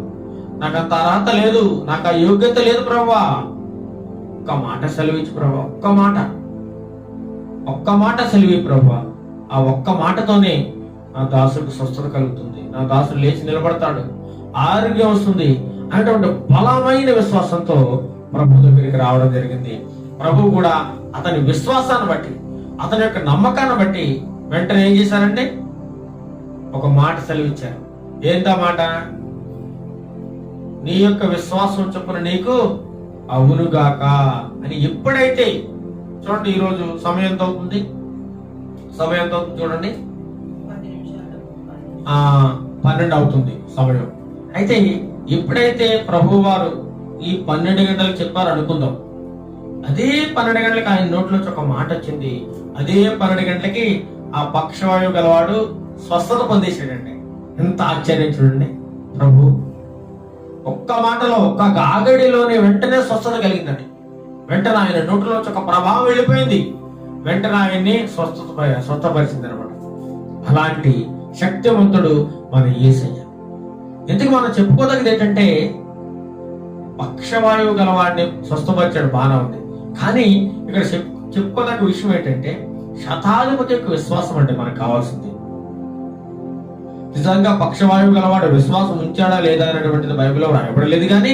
నాకు అంత అర్హత లేదు, నాకు ఆ యోగ్యత లేదు ప్రభువా, ఒక్క మాట సెలవిచ్చు ప్రభువా, ఒక్క మాట సెలవి ప్రభువా. ఆ ఒక్క మాటతోనే నా దాసుడికి స్వస్థత కలుగుతుంది, నా దాసుడు లేచి నిలబడతాడు, ఆరోగ్యం వస్తుంది అనేటువంటి బలమైన విశ్వాసంతో ప్రభు దగ్గరికి రావడం జరిగింది. ప్రభు కూడా అతని విశ్వాసాన్ని బట్టి, అతని యొక్క నమ్మకాన్ని బట్టి వెంటనే ఏం చేశారంటే ఒక మాట సెలవిచ్చారు. ఏంటా మాట? నీ యొక్క విశ్వాసం చొప్పున నీకు అవునుగాక అని. ఎప్పుడైతే చూడండి, ఈరోజు సమయం ఎంత అవుతుంది చూడండి, 12 అవుతుంది సమయం. అయితే ఎప్పుడైతే ప్రభు వారు ఈ 12 గంటలకు చెప్పారు అనుకుందాం, అదే 12 గంటలకు ఆయన నోట్లోంచి ఒక మాట వచ్చింది. అదే 12 గంటలకి ఆ పక్షవాయువు గలవాడు స్వస్థత పొందేశాడండి. ఎంత ఆశ్చర్యం చూడండి. ప్రభు ఒక్క మాటలో, ఒక్క గాగడిలోనే వెంటనే స్వస్థత కలిగిందండి. వెంటనే ఆయన నోట్లోంచి ఒక ప్రభావం వెళ్ళిపోయింది, వెంటనే ఆయన్ని స్వస్థపరిచింది అనమాట. అలాంటి శక్తివంతుడు మన యేసయ్య. ఎందుకు మనం చెప్పుకోదగ్గది ఏంటంటే, పక్షవాయువు గలవాడిని స్వస్థపరిచాడు, బాగా ఉంది. కానీ ఇక్కడ చెప్పుకోదగ్గ విషయం ఏంటంటే, శతాధిపతి యొక్క విశ్వాసం అంటే మనకు కావాల్సింది. నిజంగా పక్షవాయువు గలవాడు విశ్వాసం ఉంచాడా లేదా అనేటువంటిది బైబిల్లో రాయబడలేదు. కానీ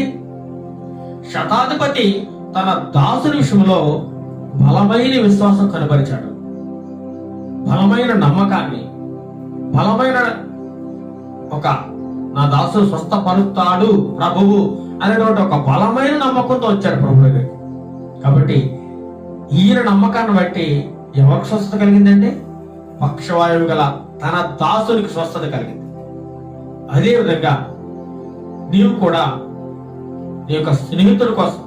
శతాధిపతి తన దాసుని విషయంలో బలమైన విశ్వాసం కనబరిచాడు, బలమైన నమ్మకాన్ని, బలమైన ఒక నా దాసుడు స్వస్థపరుస్తాడు ప్రభువు అనేటువంటి ఒక బలమైన నమ్మకంతో వచ్చాడు ప్రభు దగ్గరికి. కాబట్టి ఈయన నమ్మకాన్ని బట్టి ఎవరికి స్వస్థత కలిగిందంటే, పక్షవాయువు గల తన దాసునికి స్వస్థత కలిగింది. అదే విధంగా నీవు కూడా నీ యొక్క స్నేహితుడి కోసం,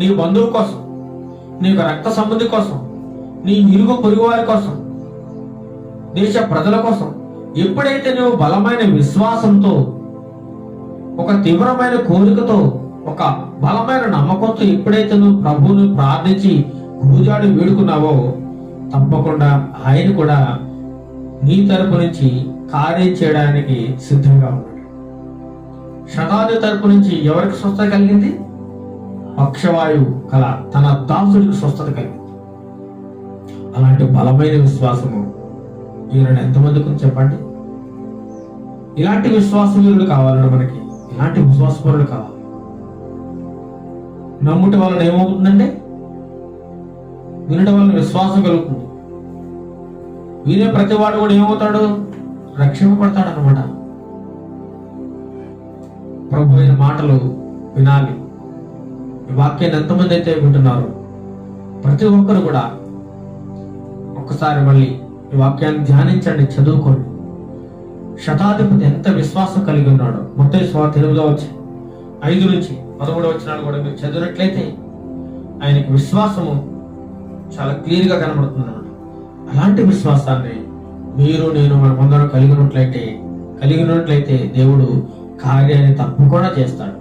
నీ బంధువు కోసం, నీ యొక్క రక్త సంబంధి కోసం, నీ ఇరుగు పొరుగు వారి కోసం, దేశ ప్రజల కోసం ఎప్పుడైతే నువ్వు బలమైన విశ్వాసంతో, ఒక తీవ్రమైన కోరికతో, ఒక బలమైన నమ్మకంతో ఎప్పుడైతే నువ్వు ప్రభువును ప్రార్థించి పూజాడి వేడుకున్నావో, తప్పకుండా ఆయన కూడా నీ తరపు నుంచి కార్యం చేయడానికి సిద్ధంగా ఉన్నాడు. శతాధి తరపు నుంచి ఎవరికి స్వస్థత కలిగింది? పక్షవాయువు కల తన దాసుడికి స్వస్థత కలిగింది. అలాంటి బలమైన విశ్వాసము ఈయన ఎంతమందికి చెప్పండి. ఇలాంటి విశ్వాసవీరులు కావాలన్నా మనకి, ఇలాంటి విశ్వాసపరులు కావాలి. నమ్ముట వలన ఏమవుతుందంటే, వినడం వలన విశ్వాసం కలుగుతుంది. వినే ప్రతివాడు కూడా ఏమవుతాడు? రక్షింపబడతాడు అనమాట. ప్రభు అయిన మాటలు వినాలి. ఈ వాక్యాన్ని ఎంతమంది అయితే వింటున్నారు, ప్రతి ఒక్కరు కూడా ఒక ఒక్కసారి మళ్ళీ ఈ వాక్యాన్ని ధ్యానించండి, చదువుకోండి. శతాధిపతి ఎంత విశ్వాసం కలిగి ఉన్నాడో మత్తయి సువార్త 8 నుంచి 13 వచనాలు కూడా మీరు చదివినట్లయితే ఆయనకి విశ్వాసము చాలా క్లియర్గా కనబడుతుంది అన్నమాట. అలాంటి విశ్వాసాన్ని మీరు నేను మనమందరం కలిగి ఉన్నట్లయితే దేవుడు కార్యాన్ని తప్పకుండా చేస్తాడు.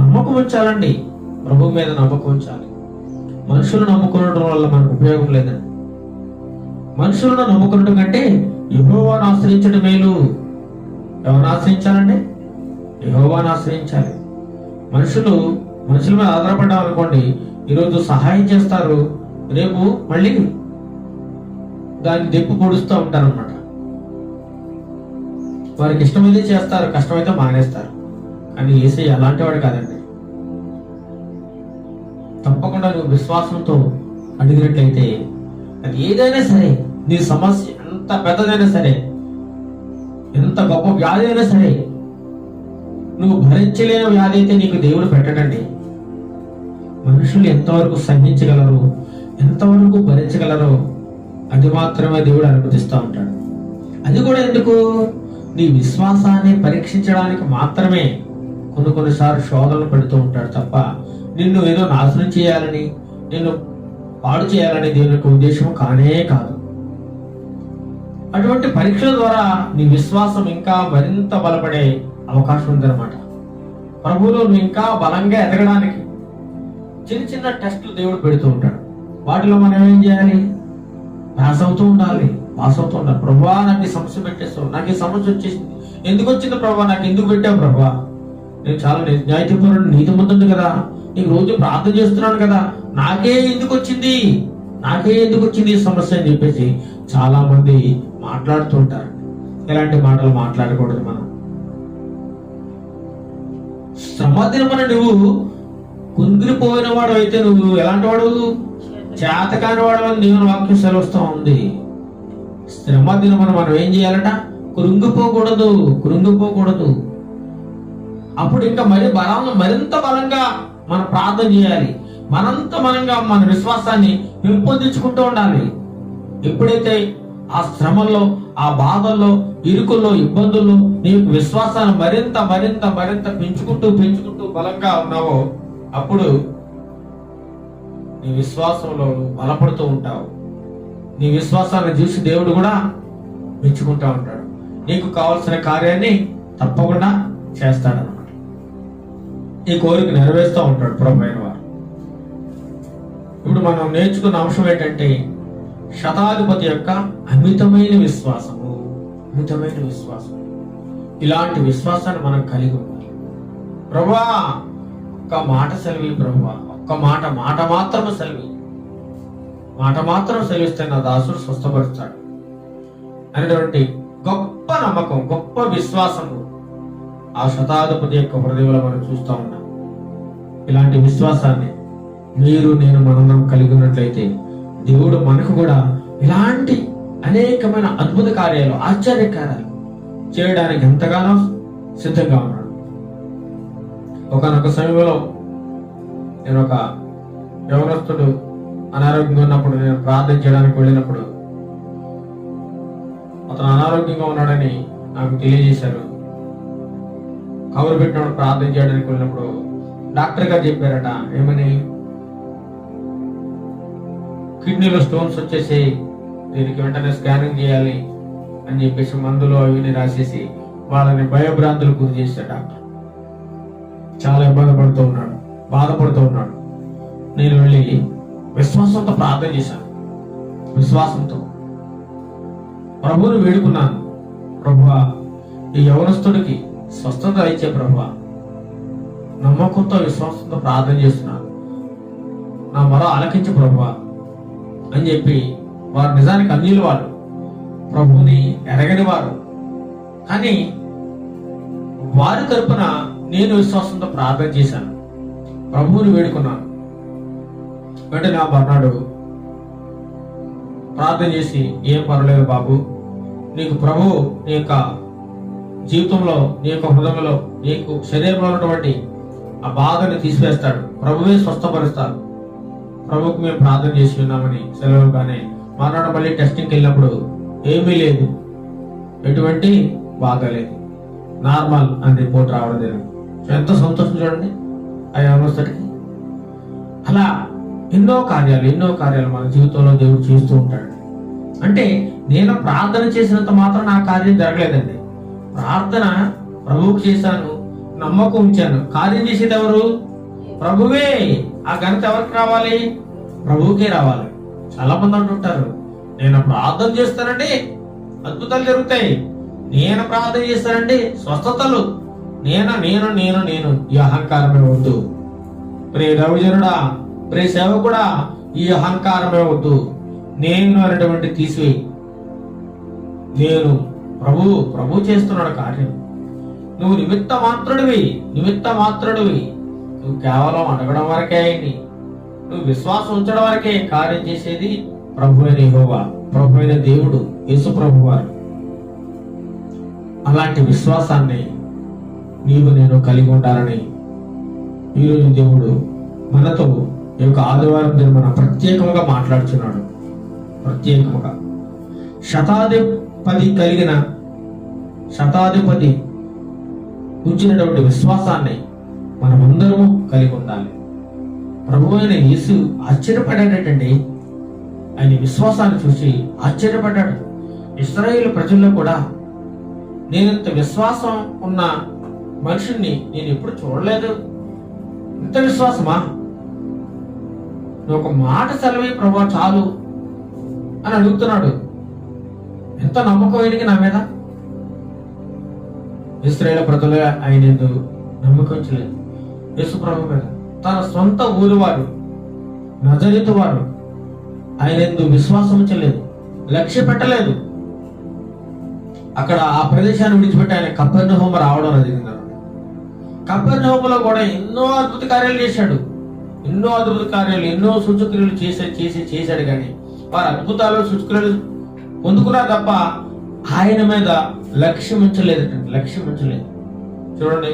నమ్మకం ఉంచాలండి, ప్రభు మీద నమ్మకం ఉంచాలి. మనుషులు నమ్ముకోవడం వల్ల మనకు ఉపయోగం లేదండి. మనుషులను నమ్ముకోవడం కంటే యెహోవాను ఆశ్రయించడం మేలు. ఎవరిని ఆశ్రయించాలండి? యెహోవాను ఆశ్రయించాలి. మనుషుల మీద ఆధారపడ్డాం అనుకోండి, ఈరోజు సహాయం చేస్తారు, రేపు మళ్ళీ దాన్ని దెప్పు పొడుస్తూ ఉంటారు అనమాట. వారికి ఇష్టమైతే చేస్తారు, కష్టమైతే మానేస్తారు. కానీ యేసయ్య అలాంటి వాడు కాదండి. తప్పకుండా నువ్వు విశ్వాసంతో అడిగినట్లయితే అది ఏదైనా సరే, నీ సమస్య ఎంత పెద్దదైనా సరే, ఎంత గొప్ప వ్యాధి అయినా సరే, నువ్వు భరించలేని వ్యాధి అయితే నీకు దేవుడు పెట్టడండి. మనుషులు ఎంతవరకు సహించగలరు, ఎంతవరకు భరించగలరో అది మాత్రమే దేవుడు అనుమతిస్తూ ఉంటాడు. అది కూడా ఎందుకు? నీ విశ్వాసాన్ని పరీక్షించడానికి మాత్రమే కొన్నిసార్లు శోధనలు పెడుతూ ఉంటాడు తప్ప నిన్ను ఏదో నాశనం చేయాలని, నిన్ను పాడు చేయాలని దేవుని యొక్క ఉద్దేశం కానే కాదు. అటువంటి పరీక్షల ద్వారా నీ విశ్వాసం ఇంకా మరింత బలపడే అవకాశం ఉందన్నమాట. ప్రభువులో నువ్వు ఇంకా బలంగా ఎదగడానికి చిన్న టెస్టులు దేవుడు పెడుతూ ఉంటాడు. వాటిలో మనం ఏం చేయాలి? పాస్ అవుతూ ఉండాలి. ప్రభువా, నాకు ఈ సమస్య పెట్టేస్తావు, నాకు ఈ సమస్య వచ్చేసింది, ఎందుకు వచ్చింది ప్రభువా, నాకు ఎందుకు పెట్టావు ప్రభువా, నేను చాలా న్యాయపరుడు, నీతిమంతుడు కదా, నీకు రోజు ప్రార్థన చేస్తున్నాను కదా, నాకే ఎందుకు వచ్చింది ఈ సమస్య అని చెప్పేసి చాలా మంది మాట్లాడుతూ ఉంటారు. ఇలాంటి మాటలు మాట్లాడకూడదు. మనం శ్రమదినమున నువ్వు కుంగిరిపోయిన వాడు అయితే నువ్వు ఎలాంటి వాడు? చేతకాని వాడు అని దేవుని వాక్యం సెలవుస్తూ ఉంది. శ్రమ దినమున మనం ఏం చేయాలట? కృంగిపోకూడదు. అప్పుడు ఇంకా మరింత బలంగా మనం ప్రార్థన చేయాలి. మనంగా మన విశ్వాసాన్ని పెంపొందించుకుంటూ ఉండాలి. ఎప్పుడైతే ఆ శ్రమల్లో, ఆ బాధల్లో, ఇరుకుల్లో, ఇబ్బందుల్లో నీ విశ్వాసాన్ని మరింత పెంచుకుంటూ బలంగా ఉన్నావో అప్పుడు నీ విశ్వాసంలో బలపడుతూ ఉంటావు. నీ విశ్వాసాన్ని చూసి దేవుడు కూడా మెచ్చుకుంటా ఉంటాడు. నీకు కావాల్సిన కార్యాన్ని తప్పకుండా చేస్తాడన్నమాట. ఈ కోరిక నెరవేరుస్తూ ఉంటాడు ప్రభువైన వారు. ఇప్పుడు మనం నేర్చుకున్న అంశం ఏంటంటే శతాధిపతి యొక్క అమితమైన విశ్వాసము. ఇలాంటి విశ్వాసాన్ని మనం కలిగి ఉండాలి. ప్రభువా, ఒక్క మాట సెలవి ప్రభువా, ఒక్క మాట మాత్రం సెలవిస్తే నా దాసుడు స్వస్థపరుస్తాడు అనేటువంటి గొప్ప నమ్మకం, గొప్ప విశ్వాసము ఆ శతాధిపతి యొక్క హృదయంలో మనం చూస్తూ ఉన్నాం. ఇలాంటి విశ్వాసాన్ని మీరు నేను మనందరం కలిగి ఉన్నట్లయితే దేవుడు మనకు కూడా ఇలాంటి అనేకమైన అద్భుత కార్యాలు, ఆశ్చర్యకార్యాలు చేయడానికి ఎంతగానో సిద్ధంగా ఉన్నాడు. ఒకనొక సమయంలో నేను ఒక యవనస్తుడు అనారోగ్యంగా ఉన్నప్పుడు నేను ప్రార్థన చేయడానికి వెళ్ళినప్పుడు అతను అనారోగ్యంగా ఉన్నాడని నాకు తెలియజేశారు. కబురు పెట్టినప్పుడు ప్రార్థన చేయడానికి వెళ్ళినప్పుడు డాక్టర్ గారు చెప్పారట, ఏమని, కిడ్నీలో స్టోన్స్ వచ్చేసి దీనికి వెంటనే స్కానింగ్ చేయాలి అని చెప్పేసి మందులు అవిని రాసేసి వాళ్ళని భయభ్రాంతులు గురి చేశాడు డాక్టర్. చాలా బాధపడుతూ ఉన్నాడు. నేను వెళ్ళి విశ్వాసంతో ప్రార్థన చేశాను. విశ్వాసంతో ప్రభువుని వేడుకున్నాను. ప్రభువా, ఈ యవనస్తుడికి స్వస్థత ఇచ్చే ప్రభువా, నమ్మకంతో విశ్వాసంతో ప్రార్థన చేస్తున్నాను, నా మొర ఆలకించే ప్రభువా అని చెప్పి వారు నిజానికి అన్యులు, వారు ప్రభువుని ఎరగని వారు, కానీ వారి తరపున నేను విశ్వాసంతో ప్రార్థన చేశాను, ప్రభువుని వేడుకున్నాను. వెంటనే ఆ మర్నాడు ప్రార్థన చేసి, ఏం పర్వాలేదు బాబు, నీకు ప్రభు నీ యొక్క జీవితంలో, నీ యొక్క హృదయంలో, నీకు శరీరంలో ఉన్నటువంటి ఆ బాధని తీసివేస్తాడు, ప్రభువే స్వస్థపరుస్తాడు, ప్రభువుకు మేము ప్రార్థన చేసి ఉన్నామని సెలవుగానే మర్నాడు మళ్ళీ టెస్టింగ్కి వెళ్ళినప్పుడు ఏమీ లేదు, ఎటువంటి బాగాలేదు, నార్మల్ అని రిపోర్ట్ రావడం జరిగింది. ఎంత సంతోషం చూడండి ఆ యవనస్తుడికి. అలా ఎన్నో కార్యాలు మన జీవితంలో దేవుడు చేస్తూ ఉంటాడు. అంటే నేను ప్రార్థన చేసినంత మాత్రం నా కార్యం జరగలేదండి. ప్రార్థన ప్రభువుకు చేశాను, నమ్మకం ఉంచాను, కార్యం చేసేది ఎవరు? ప్రభువే. ఆ ఘనత ఎవరికి రావాలి? ప్రభువుకే రావాలి. చాలా మంది అంటుంటారు, నేను ప్రార్థన చేస్తానండి అద్భుతాలు జరుగుతాయి, నేను ప్రార్థన చేస్తానండి స్వస్థతలు, నేను ఈ అహంకారమే వద్దు. ప్రియ రవిజనుడా, ప్రియ సేవకుడా, ఈ అహంకారమే వద్దు. నేను అనేటువంటి తీసివేయి. నేను ప్రభు చేస్తున్నాడు కార్యం. నువ్వు నిమిత్త మాత్రుడివి. నువ్వు కేవలం అడగడం వరకే అయింది, నువ్వు విశ్వాసం ఉంచడం వరకే. కార్యం చేసేది ప్రభు అయిన యెహోవా, ప్రభు అయిన దేవుడు, యేసు ప్రభు వారు. అలాంటి విశ్వాసాన్ని నీవు నేను కలిగి ఉండాలని ఈరోజు దేవుడు మనతో ఈ యొక్క ఆదివారం దినమున ప్రత్యేకంగా మాట్లాడుచున్నాడు. ప్రత్యేకంగా శతాధిపతి ఉంచినటువంటి విశ్వాసాన్ని మనమందరము కలిగి ఉండాలి. ప్రభు అయిన యేసు ఆశ్చర్యపడాడటండి. ఆయన విశ్వాసాన్ని చూసి ఆశ్చర్యపడ్డాడు. ఇశ్రాయేలు ప్రజల్లో కూడా నేనంత విశ్వాసం ఉన్న మనుషుల్ని నేను ఎప్పుడు చూడలేదు. ఇంత విశ్వాసమా? నువ్వు ఒక మాట సెలవే ప్రభు చాలు అని అడుగుతున్నాడు. ఎంత నమ్మకం ఆయనకి నా మీద. ఇశ్రాయేలు ప్రజలు ఆయన ఎందుకు నమ్మకం ఉంచలేదు యేసు ప్రభు మీద. తన సొంత ఊరు వారు, నజరేతు వారు ఆయన ఎందుకు విశ్వాసం ఉంచలేదు, లక్ష్య పెట్టలేదు. అక్కడ ఆ ప్రదేశాన్ని విడిచిపెట్టి ఆయన కపెర్నహూము రావడం జరిగింది. కపెర్నహూములో కూడా ఎన్నో అద్భుత కార్యాలు చేశాడు. ఎన్నో సూచక్రియలు చేశాడు. కానీ వారు అద్భుతాలు సూచక్రియలు పొందుకున్నారు తప్ప ఆయన మీద లక్ష్యం ఉంచలేదు. చూడండి,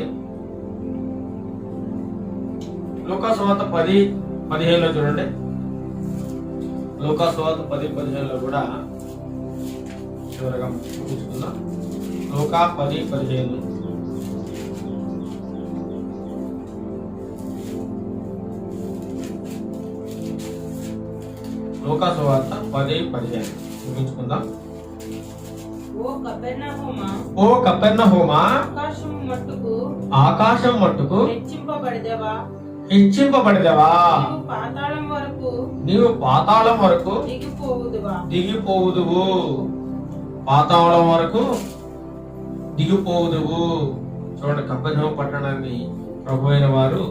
లూకాసువార్త 10:15 చూడండి. లూకాసువార్త 10:15 కూడా చివరగా చూసుకుందాం. లూకా 10:15. లూకాసువార్త 10:15 చూపించుకుందాం. ఓ కపెర్నహూమా, ఆకాశం మట్టుకు హెచ్చింపబడిదవా, నీవు పాతాళం వరకు దిగిపోవుదువు. పాతాళం వరకు దిగిపోవుదువు. చూడండి, కపెర్నహూము పట్టణాన్ని ప్రభు అయిన వారు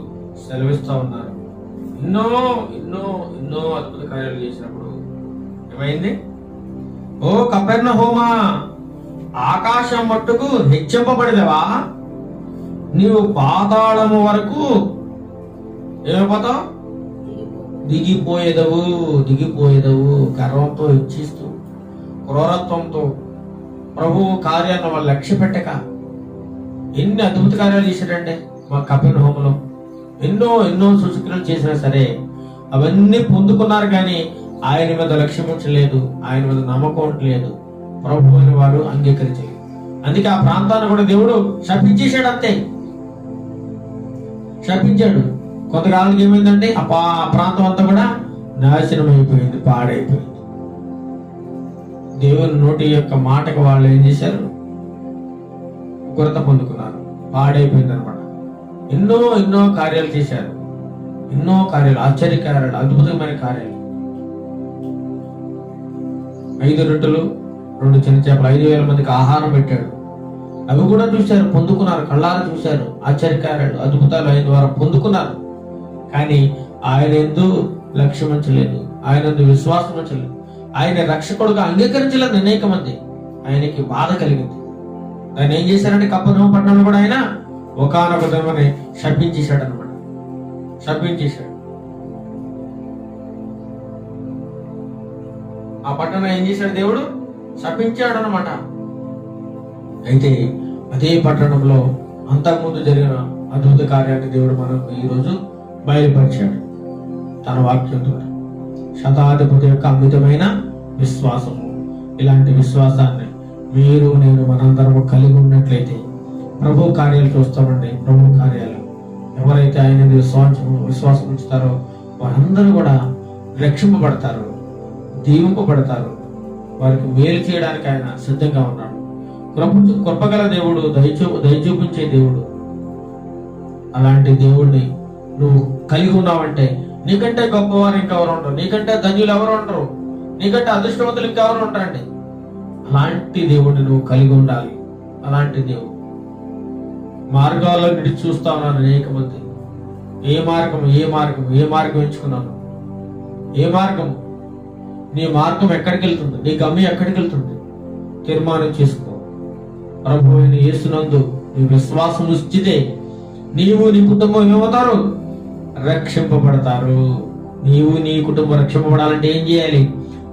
సెలవిస్తా ఉన్నారు. ఎన్నో అద్భుత కార్యాలు చేసినప్పుడు ఏమైంది? ఓ కపెర్నహూమా, ఆకాశం మట్టుకు హెచ్చింపబడిదవా, నీవు పాతాళము వరకు ఏమైపోతావు? దిగిపోయేదవు. గర్వంతో ఇచ్చిస్తూ, క్రూరత్వంతో, ప్రభువు కార్యాలను వాళ్ళు లక్ష్య పెట్టక ఎన్ని అద్భుత కార్యాలు చేశాడండి మా కపెర్నహూములో. ఎన్నో సూచక్రియలు చేసినా సరే అవన్నీ పొందుకున్నారు, కానీ ఆయన మీద లక్ష్యం ఉంచలేదు, ఆయన మీద నమ్మకం ఉండలేదు. ప్రభు అని వారు అంగీకరించలేదు. అందుకే ఆ ప్రాంతాన్ని కూడా దేవుడు శపించేశాడు. అంతే, శపించాడు. కొంతకాలానికి ఏమైందంటే ఆ ప్రాంతం అంతా కూడా నాశనం అయిపోయింది, పాడైపోయింది. దేవుని నోటి యొక్క మాటకు వాళ్ళు ఏం చేశారు? కొరత పొందుకున్నారు, పాడైపోయింది అనమాట. ఎన్నో కార్యాలు చేశారు. ఆశ్చర్యకార్యాలు, అద్భుతమైన కార్యాలు. 5 రొట్టెలు 2 చిన్న చేపలు 5,000 మందికి ఆహారం పెట్టాడు. అవి కూడా చూశారు, పొందుకున్నారు, కళ్ళారా చూశారు. ఆశ్చర్యకార్యాలు, అద్భుతాలు ఆయన ద్వారా పొందుకున్నారు. కానీ ఆయన ఎందు లక్ష్యం ఉంచలేదు, ఆయన ఎందు విశ్వాసం ఉంచలేదు, ఆయన రక్షకుడుగా అంగీకరించలేదు. అనేక మంది ఆయనకి బాధ కలిగింది. ఆయన ఏం చేశారంటే కపెర్నహూము పట్టణంలో కూడా ఆయన ఒకానొక దినమని శపించేశాడు అనమాట. ఆ పట్టణం ఏం చేశాడు? దేవుడు శపించాడు అనమాట. అయితే అదే పట్టణంలో అంతకుముందు జరిగిన అద్భుత కార్యాన్ని దేవుడు మనకు ఈరోజు బయలుపరిచాడు తన వాక్యంతో. శతాధిపతి యొక్క అమితమైన విశ్వాసము. ఇలాంటి విశ్వాసాన్ని మీరు నేను మనందరము కలిగి ఉన్నట్లయితే ప్రభు కార్యాలు చూస్తామండి. ప్రభు కార్యాలు ఎవరైతే ఆయన విశ్వాసం ఉంచుతారో వారందరూ కూడా రక్షింపబడతారు, దీవింపబడతారు. వారికి మేలు చేయడానికి ఆయన సిద్ధంగా ఉన్నాడు. కృపగల దేవుడు, దయ చూపించే దేవుడు. అలాంటి దేవుడిని నువ్వు కలిగి ఉన్నావంటే నీకంటే గొప్పవారు ఇంకెవరు ఉండరు, నీకంటే ధన్యులు ఎవరు ఉండరు, నీకంటే అదృష్టవంతులు ఇంకెవరు ఉంటారండి. అలాంటి దేవుడిని నువ్వు కలిగి ఉండాలి. అలాంటి దేవుడు మార్గాల్లో నిడిచి చూస్తా ఉన్నాను అనేక మంది. ఏ మార్గం ఎంచుకున్నాను? ఏ మార్గం? నీ మార్గం ఎక్కడికి వెళ్తుంది? నీ గమ్యం ఎక్కడికి వెళ్తుంది? తీర్మానం చేసుకో. ప్రభు అయిన యేసునందు నీ విశ్వాసం ఉంచితే నీవు నీ కుటుంబం ఏమవుతారు? రక్షింపబడతారు. నీవు నీ కుటుంబం రక్షింపబడాలంటే ఏం చేయాలి?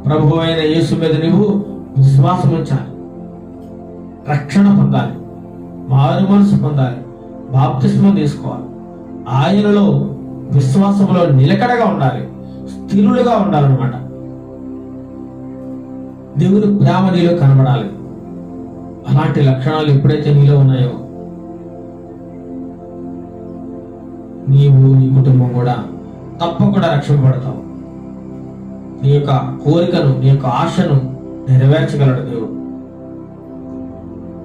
ప్రభు అయిన యేసు మీద నీవు విశ్వాసం ఉంచాలి, రక్షణ పొందాలి, మారు మనసు పొందాలి, బాప్తిస్మం తీసుకోవాలి. ఆయనలో విశ్వాసంలో నిలకడగా ఉండాలి, స్థిరులుగా ఉండాలన్నమాట. దేవుని ప్రేమ నీలో కనబడాలి. అలాంటి లక్షణాలు ఎప్పుడైతే నీలో ఉన్నాయో నీవు నీ కుటుంబం కూడా తప్పకుండా రక్షింపబడతావు. నీ యొక్క కోరికను, నీ యొక్క ఆశను నెరవేర్చగలడు దేవుడు.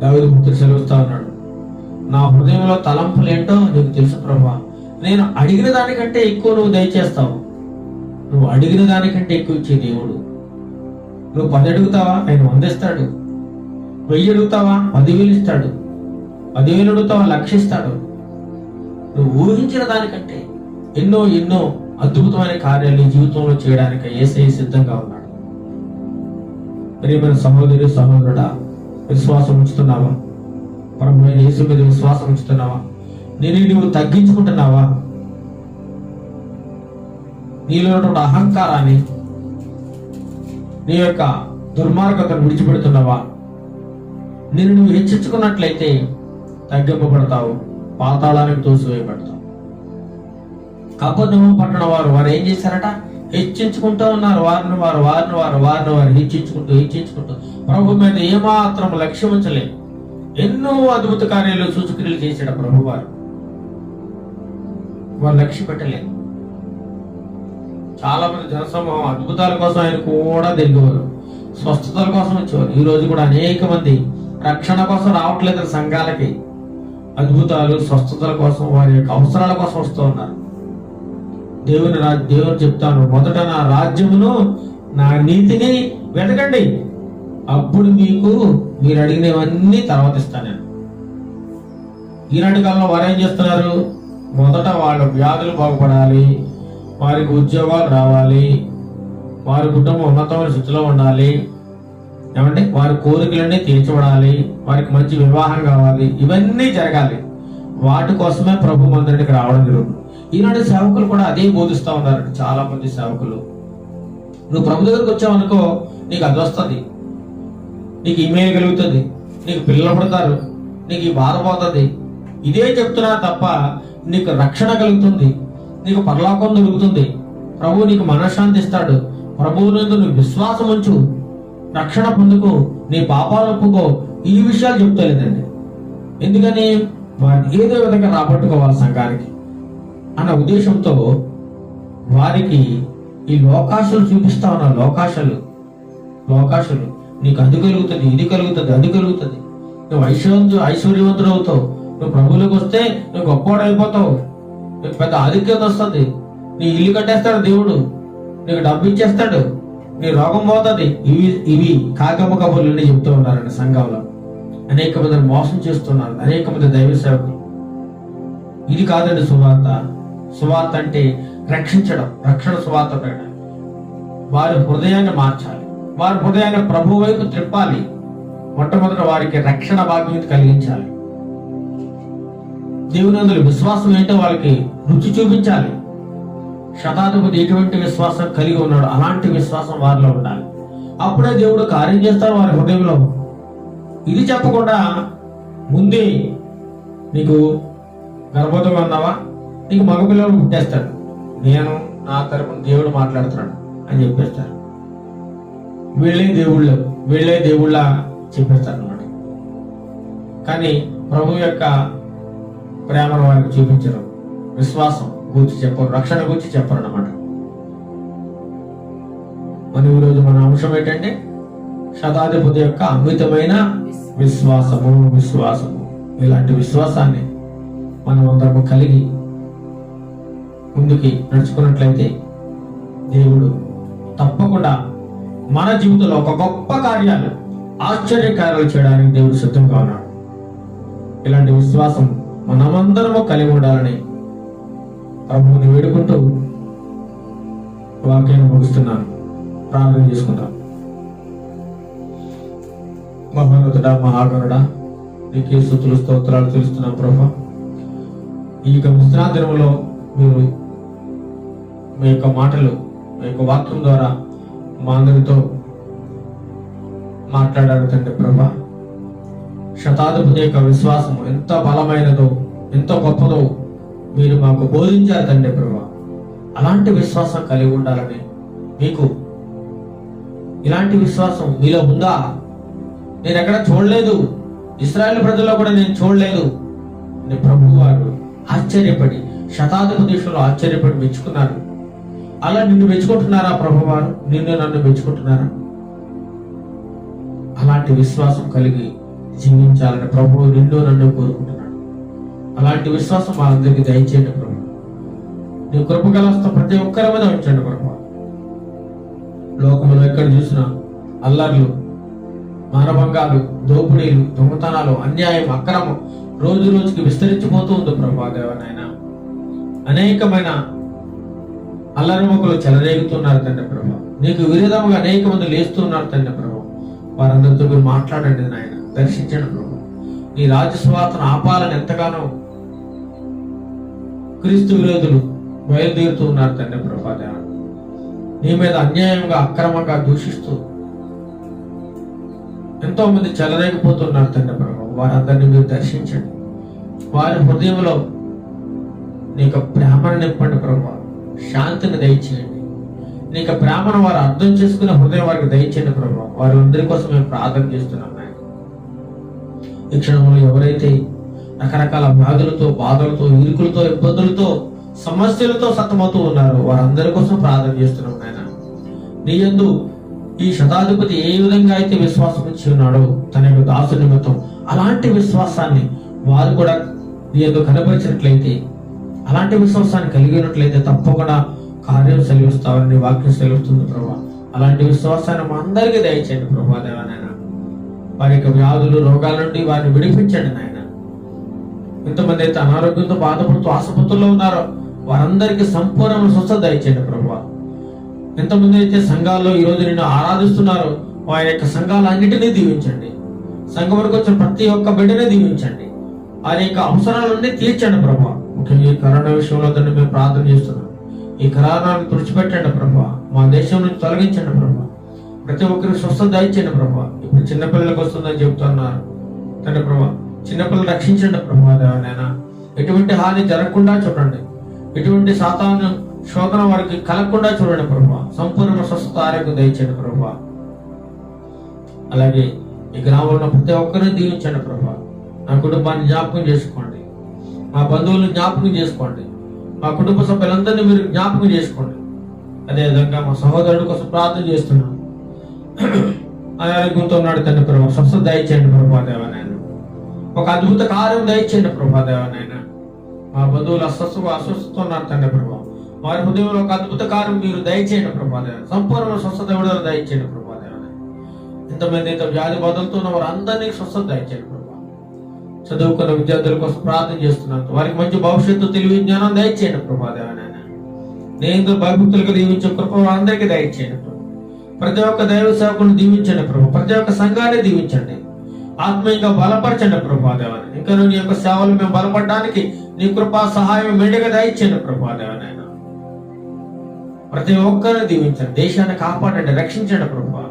దావీదు భక్తుడు సెలవుస్తా ఉన్నాడు, నా హృదయంలో తలంపులు ఏంటో నీకు తెలుసు ప్రభా. నేను అడిగిన దానికంటే ఎక్కువ నువ్వు దయచేస్తావు. నువ్వు అడిగిన దానికంటే ఎక్కువ ఇచ్చే దేవుడు. నువ్వు 10 అడుగుతావా, ఆయన 100 ఇస్తాడు. 1000 అడుగుతావా, 10,000 ఇస్తాడు. 10,000 అడుగుతావా, 1,00,000 ఇస్తాడు. నువ్వు ఊహించిన దానికంటే ఎన్నో అద్భుతమైన కార్యాలు నీ జీవితంలో చేయడానికి యేసయ్య సిద్ధంగా ఉన్నాడు. ప్రియమైన సహోదరి సహోదరుడా, విశ్వాసం ఉంచుతున్నావా? ప్రభు అయిన యేసు మీద విశ్వాసం ఉంచుతున్నావా? నువ్వు తగ్గించుకుంటున్నావా? నీలో ఉన్నటువంటి అహంకారాన్ని, నీ యొక్క దుర్మార్గతను విడిచిపెడుతున్నావా? నువ్వు హెచ్చించుకున్నట్లయితే తగ్గింపబడతావు, పాతాళానికి తోసివేయబడతావు. కపెర్నహూము పట్టణ వారు ఏం చేశారట? హెచ్చించుకుంటూ ఉన్నారు. వారిని వారు హెచ్చించుకుంటూ ప్రభు మీద ఏమాత్రం లక్ష్యం ఉంచలేదు. ఎన్నో అద్భుత కార్యాలు, సూచక్రియలు చేశాడు ప్రభు వారు లక్ష్య పెట్టలేదు. చాలా మంది జనసమూహం అద్భుతాల కోసం ఆయన కూడా తిరిగేవారు, స్వస్థతల కోసం వచ్చేవారు. ఈ రోజు కూడా అనేక మంది రక్షణ కోసం రావట్లేదు సంఘాలకి. అద్భుతాలు, స్వస్థతల కోసం, వారి యొక్క అవసరాల కోసం వస్తూ ఉన్నారు. దేవుని చెప్తాను, మొదట నా రాజ్యమును, నా నీతిని వెతకండి, అప్పుడు మీరు అడిగినవన్నీ తర్వాత ఇస్తాను నేను. ఈనాటి కాలంలో వారు ఏం చేస్తున్నారు? మొదట వాళ్ళ వ్యాధులు బాగుపడాలి, వారికి ఉద్యోగాలు రావాలి, వారి కుటుంబం ఉన్నతమైన స్థితిలో ఉండాలి, ఏమంటే వారి కోరికలన్నీ తీర్చబడాలి, వారికి మంచి వివాహం కావాలి, ఇవన్నీ జరగాలి. వాటి కోసమే ప్రభు మందిరానికి రావడం జరుగుతుంది. ఈనాడు సేవకులు కూడా అదే బోధిస్తూ ఉన్నారు. చాలా మంది సేవకులు, నువ్వు ప్రభు దగ్గరకు వచ్చావనుకో నీకు అది వస్తుంది, నీకు ఇమెయిల్ కలుగుతుంది, నీకు పిల్లలు పడతారు, నీకు ఈ బాధ పోతుంది, ఇదే చెప్తున్నా తప్ప నీకు రక్షణ కలుగుతుంది, నీకు పరలోకం దొరుకుతుంది, ప్రభు నీకు మనశ్శాంతి ఇస్తాడు, ప్రభువు నందు నువ్వు విశ్వాసం ఉంచు, రక్షణ పొందుకో, నీ పాపాలు ఒప్పుకో, ఈ విషయాలు చెప్తలేదండి. ఎందుకని? వారిని ఏదో విధంగా రాబట్టుకోవాలి సంఘానికి అన్న ఉద్దేశంతో వారికి ఈ లోకాశలు చూపిస్తా ఉన్నారు. లోకాశలు నీకు అది కలుగుతుంది, ఇది కలుగుతుంది, అది కలుగుతుంది, నువ్వు ఐశ్వర్యవంతుడు అవుతావు, నువ్వు ప్రభువులకు వస్తే నువ్వు గొప్పవాడు అయిపోతావు, నీకు పెద్ద ఆధిక్యత వస్తుంది, నీ ఇల్లు కట్టేస్తాడు దేవుడు, నీకు డబ్బు ఇచ్చేస్తాడు, నీ రోగం పోతుంది. ఇవి కాకమ్మ కబుర్లు చెప్తూ ఉన్నారండి. సంఘంలో అనేక మందిని మోసం చేస్తున్నారు, అనేక మంది దైవ సేవకులు. ఇది కాదండి సువార్త. సువార్త అంటే రక్షించడం, రక్షణ సువార్త పెట్టడం. వారి హృదయాన్ని మార్చాలి, వారి హృదయాన్ని ప్రభు వైపు త్రిప్పాలి. మొట్టమొదట వారికి రక్షణ భాగ్యం కలిగించాలి. దేవునందుల విశ్వాసం ఏంటో వాళ్ళకి రుచి చూపించాలి. శతాధిపతి ఎటువంటి విశ్వాసం కలిగి ఉన్నాడు, అలాంటి విశ్వాసం వారిలో ఉండాలి. అప్పుడే దేవుడు కార్యం చేస్తాడు వారి హృదయంలో. ఇది చెప్పకుండా ముందే నీకు గర్భవతిగా ఉన్నావా, నీకు మగపిల్లలు పుట్టేస్తాడు, నేను నా తరపున దేవుడు మాట్లాడుతున్నాడు అని చెప్పేస్తారు. వీళ్ళే దేవుళ్ళ చెప్పేస్తారు అన్నమాట. కానీ ప్రభు యొక్క ప్రేమను వారికి చూపించరు, విశ్వాసం గురించి చెప్పరు, రక్షణ గురించి చెప్పరు అన్నమాట. మన ఈరోజు మన అంశం ఏంటంటే శతాధిపతి యొక్క అమితమైన విశ్వాసము. ఇలాంటి విశ్వాసాన్ని మనం అందరము కలిగి ముందుకి నడుచుకున్నట్లయితే దేవుడు తప్పకుండా మన జీవితంలో ఒక గొప్ప కార్యాలు, ఆశ్చర్యకార్యాలు చేయడానికి దేవుడు సిద్ధంగా ఉన్నాడు. ఇలాంటి విశ్వాసం మనమందరము కలిగి ఉండాలని ప్రభువుని వేడుకుంటూ వాక్యాన్ని ముగిస్తున్నాను. ప్రార్థన చేసుకుందాం. మహోన్నతుడా, మహాగణుడా, నీకే స్తుతులు స్తోత్రాలు తెలుస్తున్నాం ప్రభా. ఈ యొక్క విశ్రాంతి దినములో మీరు మీ యొక్క మాటలు, మీ యొక్క వాక్యం ద్వారా మా అందరితో మాట్లాడారు తండ్రి ప్రభా. శతాధిపతి యొక్క విశ్వాసం ఎంత బలమైనదో, ఎంత గొప్పదో మీరు మాకు బోధించారు తండ్రి ప్రభా. అలాంటి విశ్వాసం కలిగి ఉండాలని, మీకు ఇలాంటి విశ్వాసం మీలో ఉందా? నేను ఎక్కడ చూడలేదు, ఇశ్రాయేలు ప్రజల్లో కూడా నేను చూడలేదు. ప్రభు వారు ఆశ్చర్యపడి, శతాధిపతి దేశంలో ఆశ్చర్యపడి మెచ్చుకున్నారు. అలా నిన్ను మెచ్చుకుంటున్నారా ప్రభు వారు? నిన్ను నన్ను మెచ్చుకుంటున్నారా? అలాంటి విశ్వాసం కలిగి జీవించాలని ప్రభువు నిన్ను నన్ను కోరుకుంటున్నాడు. అలాంటి విశ్వాసం మా అందరికి దయచేయండి ప్రభు. నీ కృపగలస్త ప్రతి ఒక్కరి మీద ఉంచండి ప్రభు. లోకంలో ఎక్కడ చూసినా అల్లర్లు, మానభంగాలు, దోపిడీలు, దొంగతనాలు, అన్యాయం, అక్రమం రోజు రోజుకి విస్తరించిపోతూ ఉంది ప్రభా. దేవనాయన అనేకమైన అల్లరిముఖులు చెలరేగుతున్నారు తండ్రి ప్రభా. నీకు విరోధముగా అనేక మంది లేస్తున్నారు తండ్రి ప్రభా. వారందరితో మీరు మాట్లాడండి నాయన, దర్శించండి ప్రభా. నీ రాజస్వాతను ఆపాలని ఎంతగానో క్రీస్తు విరోధులు బయలుదేరుతూ ఉన్నారు తండ్రి ప్రభా. దేవ నీ మీద అన్యాయంగా, అక్రమంగా దూషిస్తూ ఎంతో మంది చెలరేగిపోతున్నారు తండ్రి ప్రభా. వారందరినీ మీరు దర్శించండి. వారి హృదయంలో నీకు ప్రేమను నింపండి ప్రభా. శాంతిని దయచేయండి. నీకు ప్రేమను వారు అర్థం చేసుకునే హృదయం వారికి దయచేయండి ప్రభా. వారి అందరి కోసం మేము ప్రార్థన చేస్తున్నాం నాయన. ఈ క్షణంలో ఎవరైతే రకరకాల వ్యాధులతో, బాధలతో, ఇరుకులతో, ఇబ్బందులతో, సమస్యలతో సతమవుతూ ఉన్నారో వారందరి కోసం ప్రార్థన చేస్తున్నాం నాయన. నీ యందు ఈ శతాధిపతి ఏ విధంగా అయితే విశ్వాసం ఇచ్చి ఉన్నాడో తన యొక్క దాసు నిమిత్తం, అలాంటి విశ్వాసాన్ని వారు కూడా నీ యందు కనపరిచినట్లయితే, అలాంటి విశ్వాసాన్ని కలిగినట్లయితే తప్పకుండా కార్యం సెలవిస్తావని వాక్యం సెలవుస్తుంది ప్రభా. అలాంటి విశ్వాసాన్ని మా అందరికీ దయచేయండి ప్రభా. దేవనాయన వారి యొక్క వ్యాధులు, రోగాల నుండి వారిని విడిపించండి నాయన. ఎంతమంది అయితే అనారోగ్యంతో బాధపడుతూ ఆసుపత్రుల్లో ఉన్నారో వారందరికీ సంపూర్ణ స్వస్థత దయచేయండి ప్రభా. ఎంతమంది అయితే సంఘాల్లో ఈ రోజు నిన్ను ఆరాధిస్తున్నారో వారి యొక్క సంఘాలన్నిటినీ దీవించండి. సంఘం వరకు వచ్చిన ప్రతి ఒక్క బిడ్డనే దీవించండి. వారి యొక్క అవసరాలన్నీ తీర్చండి ప్రభా. ముఖ్యంగా ఈ కరోనా విషయంలో తండ్రి మేము ప్రార్థన చేస్తున్నాం. ఈ కరోనాను తుడిచిపెట్టండి ప్రభా. మా దేశం నుంచి తొలగించండి ప్రభా. ప్రతి ఒక్కరికి స్వస్థత దయచేయండి ప్రభా. ఇప్పుడు చిన్నపిల్లలకు వస్తుందని చెబుతున్నారు తండ్రి ప్రభా. చిన్నపిల్లలు రక్షించండి ప్రభా. దేవనైనా ఎటువంటి హాని జరగకుండా చూడండి. ఎటువంటి సాతాను శోధన వారికి కలగకుండా చూడండి ప్రభా. సంపూర్ణ స్వస్థత, ఆరోగ్యం దయచేయండి ప్రభా. అలాగే ఈ గ్రామంలో ప్రతి ఒక్కరిని దీవించండి ప్రభా. నా కుటుంబాన్ని జ్ఞాపకం చేసుకోండి. మా బంధువులను జ్ఞాపకం చేసుకోండి. మా కుటుంబ సభ్యులందరినీ మీరు జ్ఞాపకం చేసుకోండి. అదేవిధంగా మా సహోదరుడి కోసం ప్రార్థన చేస్తున్నాను. అనారోగ్యంతో ఉన్నాడు తండ్రి ప్రభా. స్వస్థత దయచేయండి ప్రభా. దేవనాయన ఒక అద్భుత కార్యం దయచేయండి ప్రభా. దేవనాయన మా బంధువులు అస్వస్థతో ఉన్నారు తండ్రి ప్రభా. వారి హృదయంలో ఒక అద్భుత కార్యం మీరు దయచేయండి ప్రభా. దేవన సంపూర్ణ స్వస్థత విడుదల దయచేయండి ప్రభా. దేవన ఎంతమంది అయితే వ్యాధి బాధలతో ఉన్న వారు అందరినీ స్వస్థత దయచేయండి ప్రభా. చదువుకున్న విద్యార్థుల కోసం ప్రార్థన చేస్తున్నాను. వారికి మంచి భవిష్యత్తు, తెలివి, జ్ఞానం దయచేయండి ప్రభా. దేవనాయన నేను భయభక్తులకు దీవించే కృప అందరికీ దయచేయండి ప్రభా. ప్రతి ఒక్క దైవ సేవకుని దీవించండి ప్రభా. ప్రతి ఒక్క సంఘాన్ని దీవించండి. ఆత్మీయంగా బలపరచండి ప్రభా. దేవన ఇంకా నీ యొక్క సేవలు మేము బలపడడానికి నీ కృపా సహాయం మెండుగా దయచేయండి ప్రభా. దేవనాయన ప్రతి ఒక్కరిని దీవించండి. దేశాన్ని కాపాడండి, రక్షించండి ప్రభా.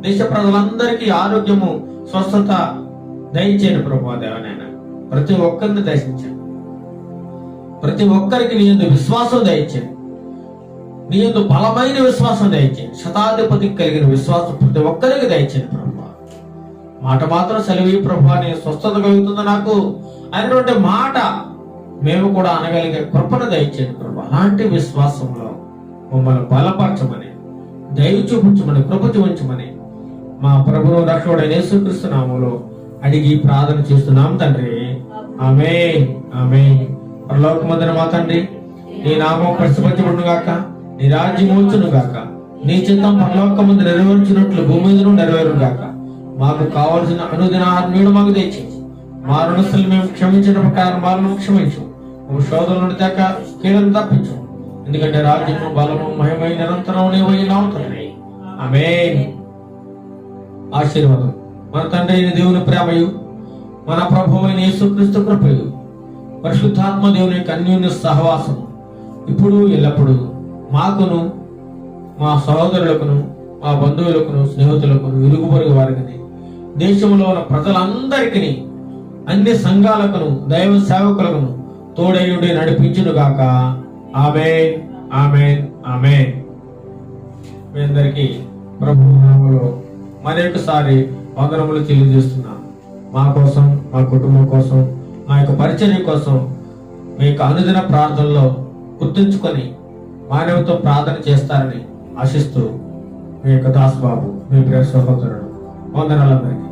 దేశ ప్రజలందరికీ ఆరోగ్యము, స్వస్థత దయచేయండి ప్రభా. దేవనాయన ప్రతి ఒక్కరిని దర్శించండి. ప్రతి ఒక్కరికి నీ యందు విశ్వాసం దయచేయండి. నీ యందు బలమైన విశ్వాసం దయచేయండి. శతాధిపతికి కలిగిన విశ్వాసం ప్రతి ఒక్కరికి దయచేయండి ప్రభా. మాట మాత్రం సెలవి ప్రభా, నేను స్వస్థత కలుగుతుంది నాకు అనేటువంటి మాట మేము కూడా అనగలిగే కృపను దయచేయండి ప్రభా. అలాంటి విశ్వాసంలో మమ్మల్ని బలపరచమని, దయ చూపించమని, కృప చూపించమని మా ప్రభువు రక్షకుడైన యేసుక్రీస్తు నామములో అడిగి ప్రార్థన చేస్తున్నాం తండ్రి. ఆమేన్, ఆమేన్. పరలోకమందున మా తండ్రి, నీ నామం పరిశుద్ధపరచబడును గాక, నీ రాజ్యం వచ్చును గాక, నీ చిత్తం పరలోకమందు నెరవేర్చినట్లు భూమి మీదను నెరవేరును గాక. మాకు కావలసిన అనుదిన ఆత్మీయుడు మాకు తెచ్చింది. మా రుణస్తులు మేము క్షమించిన ప్రకారం వాళ్ళను క్షమించు. శోధన నుండి దాక కీడను తప్పించు. ఎందుకంటే రాజ్యము, బలము, మహిమ నిరంతరం నీవైనావు తండ్రి. ఆమేన్. ఆశీర్వాదం. మన తండ్రి అయిన దేవుని ప్రేమయు, మన ప్రభువు అయిన యేసుక్రీస్తు కృపయు, పరిశుద్ధాత్మ దేవుని యొక్క అన్యోన్య సహవాసము ఇప్పుడు ఎల్లప్పుడు మాకును, మా సహోదరులకును, మా బంధువులకును, స్నేహితులకును, ఇరుగు పొరుగు వారికి, దేశంలో ఉన్న ప్రజలందరికీ, అన్ని సంఘాలకును, దైవ సేవకులకును తోడయుడి నడిపించును గాక. ఆమేన్, ఆమేన్, ఆమేన్. మీ అందరికీ ప్రభు నామములో మరొకసారి వందనములు తెలియజేస్తున్నాం. మా కోసం, మా కుటుంబం కోసం, మా యొక్క పరిచర్య కోసం మీ యొక్క అనుదిన ప్రార్థనలో గుర్తుంచుకొని మానవతో ప్రార్థన చేస్తారని ఆశిస్తూ మీ యొక్క దాస్ బాబు, మీ ప్రియ సహోదరుడు. వందనాలందరికీ.